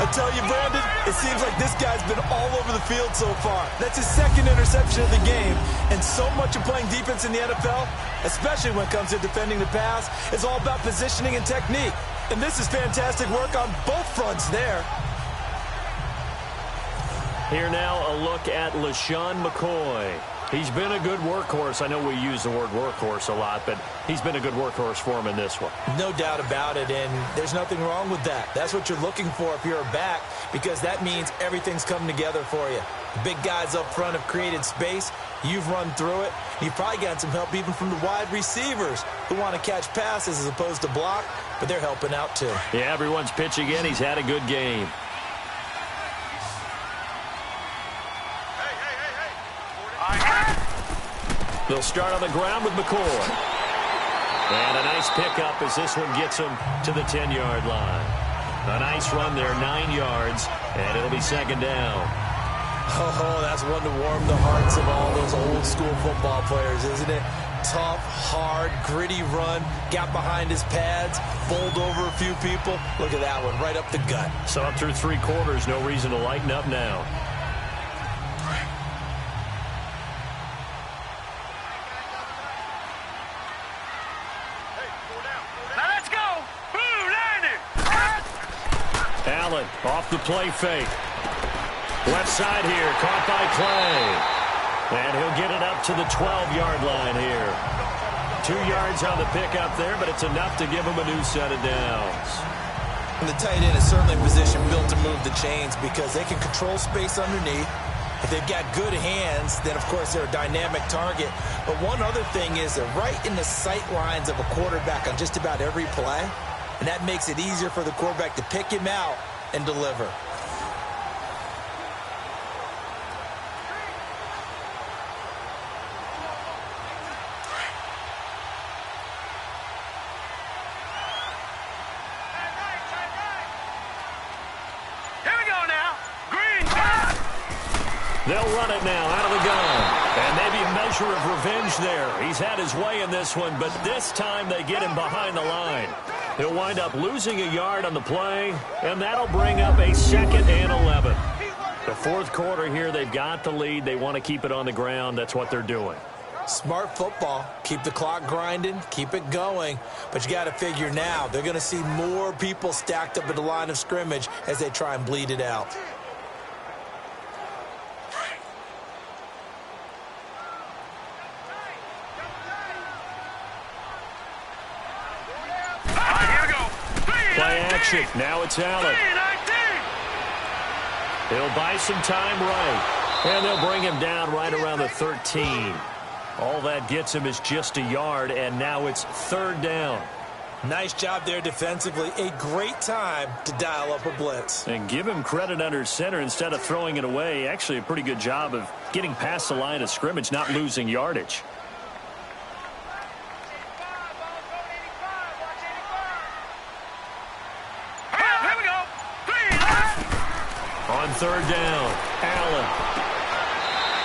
I tell you, Brandon, it seems like this guy's been all over the field so far. That's his 2nd interception of the game. And so much of playing defense in the NFL, especially when it comes to defending the pass, is all about positioning and technique. And this is fantastic work on both fronts there. Here now a look at Lesean McCoy. He's been a good workhorse. I know we use the word workhorse a lot, but he's been a good workhorse for him in this one. No doubt about it, and there's nothing wrong with that. That's what you're looking for if you're a back, because that means everything's coming together for you. The big guys up front have created space. You've run through it. You've probably gotten some help even from the wide receivers who want to catch passes as opposed to block, but they're helping out too. Yeah, everyone's pitching in. He's had a good game. They'll start on the ground with McCoy. And a nice pickup as this one gets him to the 10-yard line. A nice run there, 9 yards, and it'll be 2nd down. Oh, that's one to warm the hearts of all those old-school football players, isn't it? Tough, hard, gritty run, got behind his pads, bowled over a few people. Look at that one, right up the gut. So up through 3 quarters, no reason to lighten up now. Allen off the play fake. Left side here, caught by Clay. And he'll get it up to the 12-yard line here. 2 yards on the pickup there, but it's enough to give him a new set of downs. And the tight end is certainly in position built to move the chains because they can control space underneath. If they've got good hands, then, of course, they're a dynamic target. But one other thing is they're right in the sight lines of a quarterback on just about every play. And that makes it easier for the quarterback to pick him out and deliver. Here we go now. Green. They'll run it now out of the gun. And maybe a measure of revenge there. He's had his way in this one, but this time they get him behind the line. He'll wind up losing a yard on the play, and that'll bring up a 2nd and 11. The 4th quarter here, they've got the lead. They want to keep it on the ground. That's what they're doing. Smart football. Keep the clock grinding. Keep it going. But you got to figure now, they're going to see more people stacked up at the line of scrimmage as they try and bleed it out. Play action. Now it's Allen. He'll buy some time right. And they'll bring him down right around the 13. All that gets him is just a yard, and now it's 3rd down. Nice job there defensively. A great time to dial up a blitz. And give him credit under center instead of throwing it away. Actually, a pretty good job of getting past the line of scrimmage, not losing yardage. third down. Allen.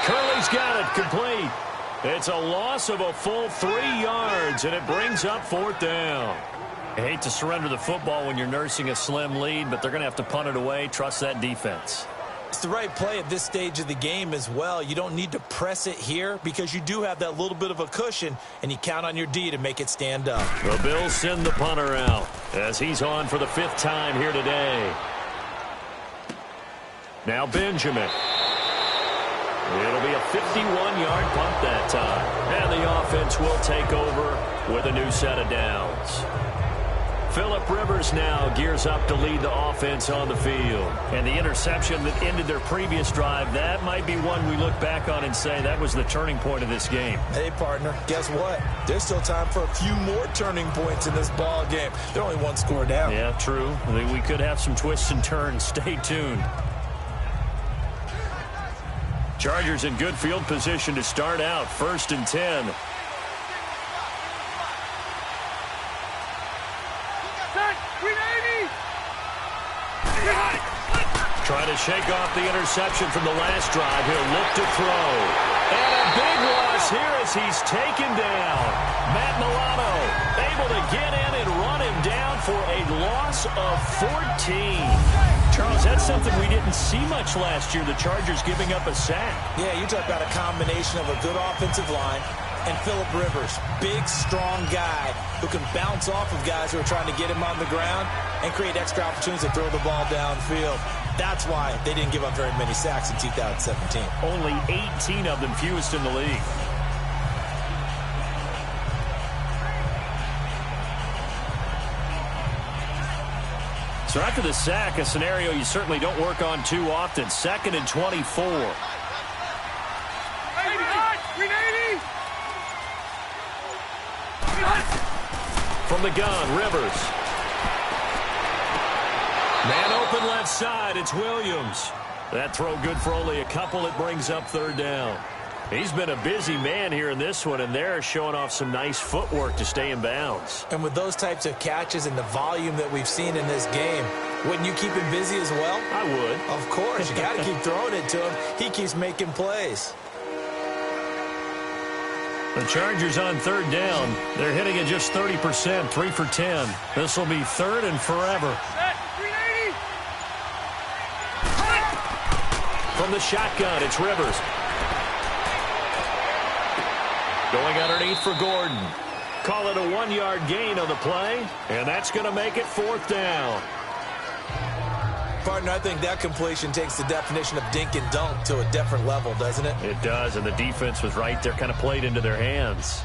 Curley's got it. Complete. It's a loss of a full 3 yards, and it brings up fourth down. I hate to surrender the football when you're nursing a slim lead, but they're going to have to punt it away. Trust that defense. It's the right play at this stage of the game as well. You don't need to press it here because you do have that little bit of a cushion, and you count on your D to make it stand up. The Bills send the punter out as he's on for the 5th time here today. Now Benjamin. It'll be a 51-yard punt that time. And the offense will take over with a new set of downs. Phillip Rivers now gears up to lead the offense on the field. And the interception that ended their previous drive, that might be one we look back on and say that was the turning point of this game. Hey, partner, guess what? There's still time for a few more turning points in this ball game. They're only one score down. Yeah, true. We could have some twists and turns. Stay tuned. Chargers in good field position to start out. 1st and 10. Trying to shake off the interception from the last drive. He'll look to throw. And a big loss here as he's taken down. Matt Milano able to get in and run him down for a loss of 14. Charles, that's something we didn't see much last year, the Chargers giving up a sack. Yeah, you talk about a combination of a good offensive line and Phillip Rivers, big, strong guy who can bounce off of guys who are trying to get him on the ground and create extra opportunities to throw the ball downfield. That's why they didn't give up very many sacks in 2017. Only 18 of them, fewest in the league. So after the sack, a scenario you certainly don't work on too often. 2nd and 24. From the gun, Rivers. Man open left side, it's Williams. That throw good for only a couple. It brings up 3rd down. He's been a busy man here in this one, and they're showing off some nice footwork to stay in bounds. And with those types of catches and the volume that we've seen in this game, wouldn't you keep him busy as well? I would. Of course. You got to keep throwing it to him. He keeps making plays. The Chargers on 3rd down. They're hitting it just 30%, 3 for 10. This will be 3rd and forever. From the shotgun, it's Rivers. Going underneath for Gordon. Call it a 1-yard gain on the play, and that's going to make it 4th down. Partner, I think that completion takes the definition of dink and dunk to a different level, doesn't it? It does, and the defense was right there, kind of played into their hands.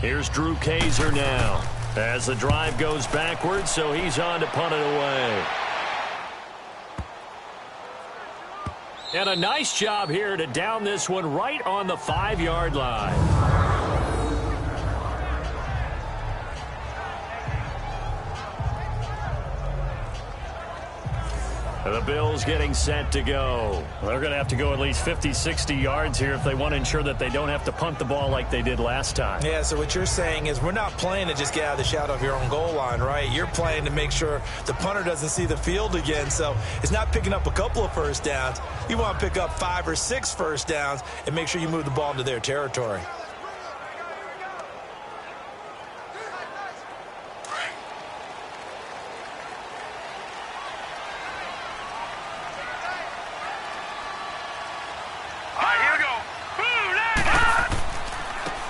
Here's Drew Kaiser now as the drive goes backwards, so he's on to punt it away. And a nice job here to down this one right on the 5-yard line. The Bills getting set to go. They're going to have to go at least 50, 60 yards here if they want to ensure that they don't have to punt the ball like they did last time. Yeah, so what you're saying is we're not playing to just get out of the shadow of your own goal line, right? You're playing to make sure the punter doesn't see the field again. So it's not picking up a couple of first downs. You want to pick up 5 or 6 first downs and make sure you move the ball into their territory.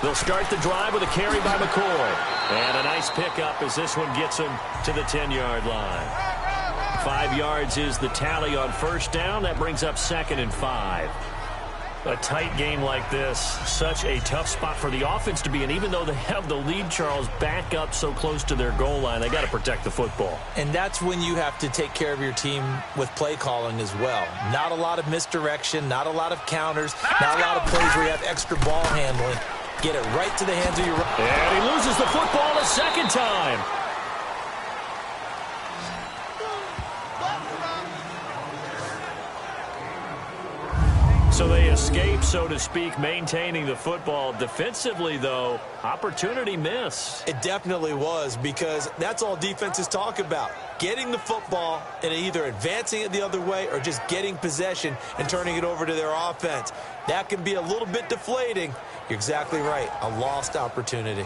They'll start the drive with a carry by McCoy. And a nice pickup as this one gets him to the 10-yard line. 5 yards is the tally on first down. That brings up 2nd and 5. A tight game like this, such a tough spot for the offense to be in. Even though they have the lead, Charles, back up so close to their goal line, they got to protect the football. And that's when you have to take care of your team with play calling as well. Not a lot of misdirection, not a lot of counters, not a lot of plays where you have extra ball handling. Get it right to the hands of your... And he loses the football a second time. So they escape, so to speak, maintaining the football. Defensively, though, opportunity miss. It definitely was, because that's all defenses talk about. Getting the football and either advancing it the other way or just getting possession and turning it over to their offense. That can be a little bit deflating. You're exactly right. A lost opportunity.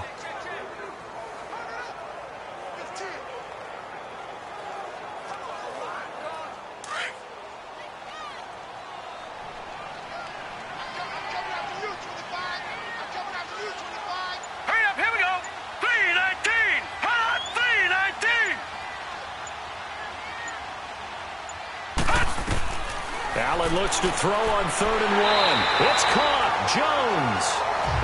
Allen looks to throw on 3rd and 1. It's caught. Jones.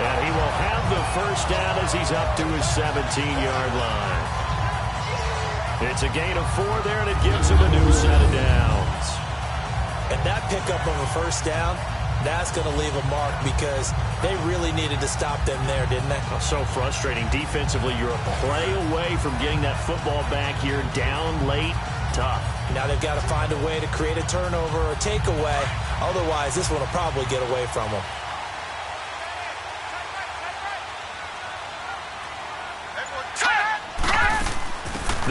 And he will have the first down as he's up to his 17-yard line. It's a gain of 4 there, and it gives him a new set of downs. And that pickup of a first down, that's going to leave a mark, because they really needed to stop them there, didn't they? Oh, so frustrating. Defensively, you're a play away from getting that football back here down late. Tough. Now they've got to find a way to create a turnover or takeaway. Otherwise, this one will probably get away from them.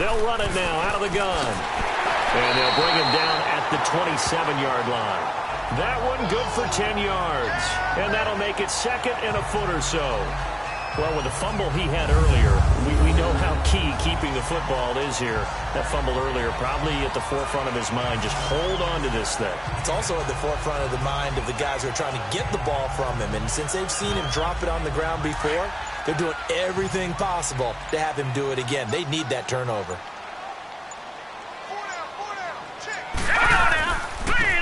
They'll run it now out of the gun. And they'll bring him down at the 27-yard line. That one good for 10 yards. And that'll make it 2nd and a foot or so. Well, with the fumble he had earlier, we know how key keeping the football is here. That fumble earlier probably at the forefront of his mind. Just hold on to this thing. It's also at the forefront of the mind of the guys who are trying to get the ball from him. And since they've seen him drop it on the ground before, they're doing everything possible to have him do it again. They need that turnover.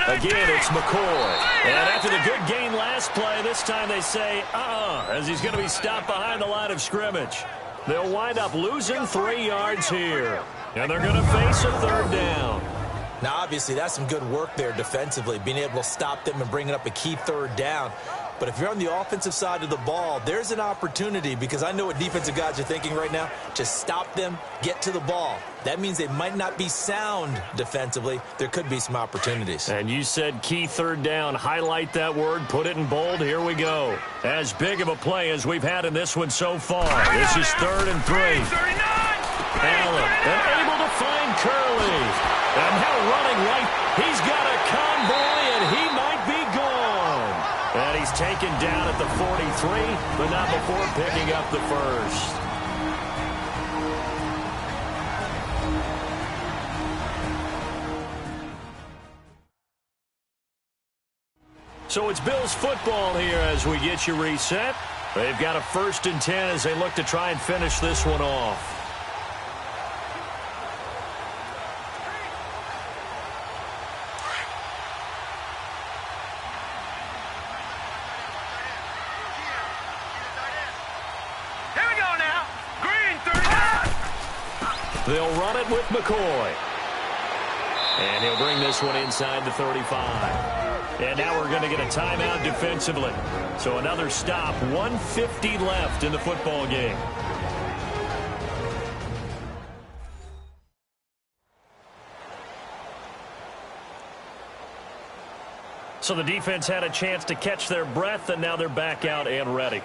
Again, it's McCoy. And after the good gain last play, this time they say, as he's going to be stopped behind the line of scrimmage. They'll wind up losing 3 yards here. And they're going to face a 3rd down. Now, obviously, that's some good work there defensively, being able to stop them and bringing up a key 3rd down. But if you're on the offensive side of the ball, there's an opportunity, because I know what defensive guys are thinking right now. Just stop them, get to the ball. That means they might not be sound defensively. There could be some opportunities. And you said key 3rd down. Highlight that word, put it in bold. Here we go. As big of a play as we've had in this one so far. This is 3rd and 3. Allen, and able to find Curley. And now running right. He's got a convoy, and he might be gone. And he's taken down at the 43, but not before picking up the first. So it's Bills football here as we get you reset. They've got a 1st and 10 as they look to try and finish this one off. They'll run it with McCoy. And he'll bring this one inside the 35. And now we're going to get a timeout defensively. So another stop, 1:50 left in the football game. So the defense had a chance to catch their breath, and now they're back out and ready.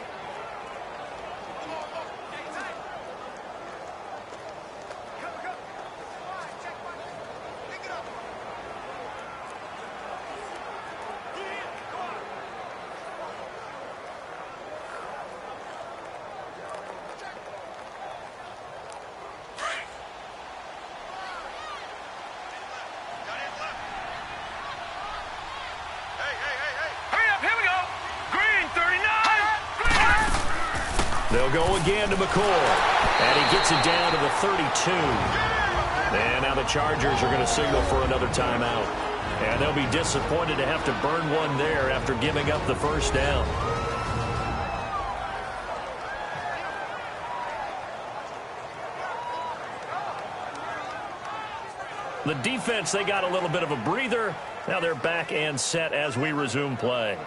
They'll go again to McCoy. And he gets it down to the 32. And now the Chargers are going to signal for another timeout. And they'll be disappointed to have to burn one there after giving up the first down. The defense, they got a little bit of a breather. Now they're back and set as we resume play.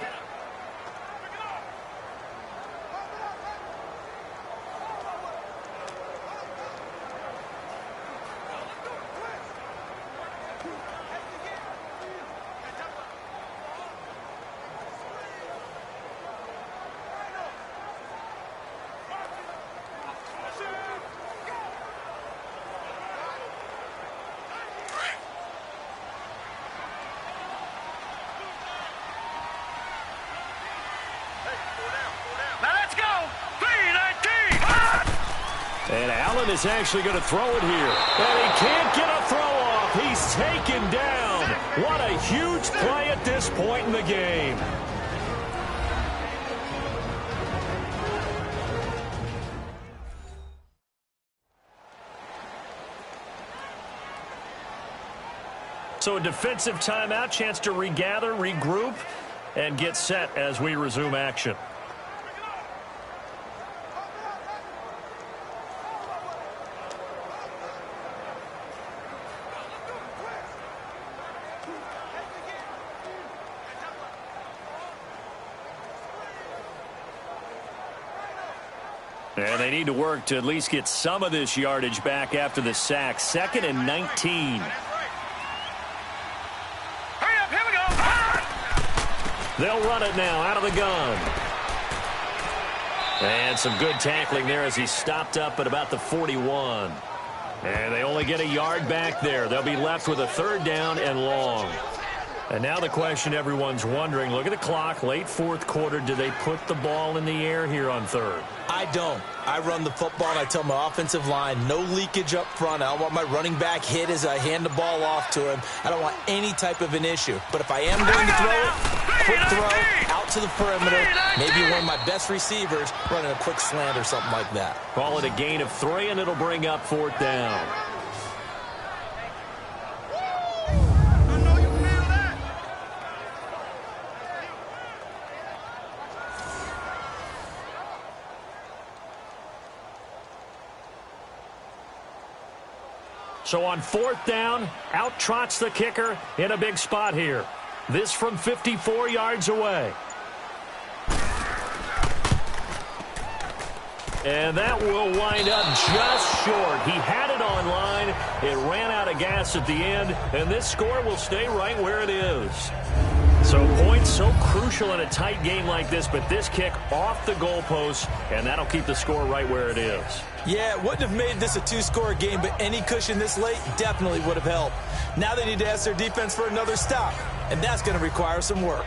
And Allen is actually going to throw it here. And he can't get a throw off. He's taken down. What a huge play at this point in the game. So a defensive timeout, chance to regather, regroup, and get set as we resume action. And they need to work to at least get some of this yardage back after the sack. 2nd and 19. They'll run it now out of the gun. And some good tackling there as he stopped up at about the 41. And they only get a yard back there. They'll be left with a 3rd down and long. And now the question everyone's wondering, look at the clock, late 4th quarter. Do they put the ball in the air here on 3rd? I don't. I run the football, and I tell my offensive line, no leakage up front. I don't want my running back hit as I hand the ball off to him. I don't want any type of an issue. But if I am going to throw it, quick throw, out to the perimeter, maybe one of my best receivers running a quick slant or something like that. Call it a gain of 3, and it'll bring up 4th down. So on 4th down, out trots the kicker in a big spot here. This from 54 yards away. And that will wind up just short. He had it on line. It ran out of gas at the end, and this score will stay right where it is. So points so crucial in a tight game like this, but this kick off the goalpost, and that'll keep the score right where it is. Yeah, it wouldn't have made this a 2-score game, but any cushion this late definitely would have helped. Now they need to ask their defense for another stop, and that's going to require some work.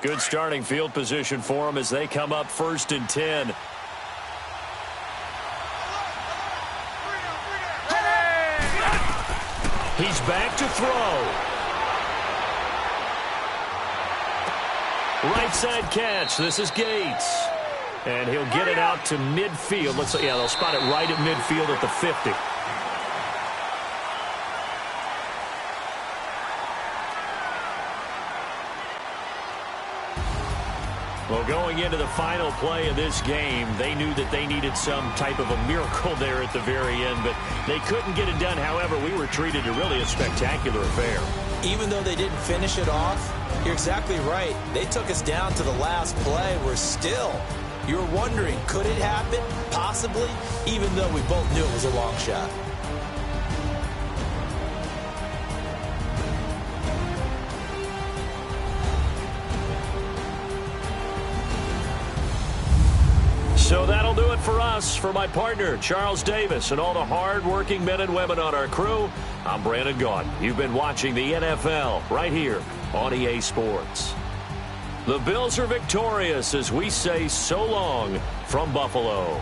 Good starting field position for them as they come up 1st and 10. He's back to throw. Right side catch. This is Gates. And he'll get it out to midfield. Yeah, they'll spot it right at midfield at the 50. Well, going into the final play of this game, they knew that they needed some type of a miracle there at the very end, but they couldn't get it done. However, we were treated to really a spectacular affair. Even though they didn't finish it off, you're exactly right. They took us down to the last play. We're still, you were wondering, could it happen? Possibly, even though we both knew it was a long shot. So that'll do it for us. For my partner, Charles Davis, and all the hard-working men and women on our crew, I'm Brandon Gaudin. You've been watching the NFL right here on EA Sports. The Bills are victorious as we say so long from Buffalo.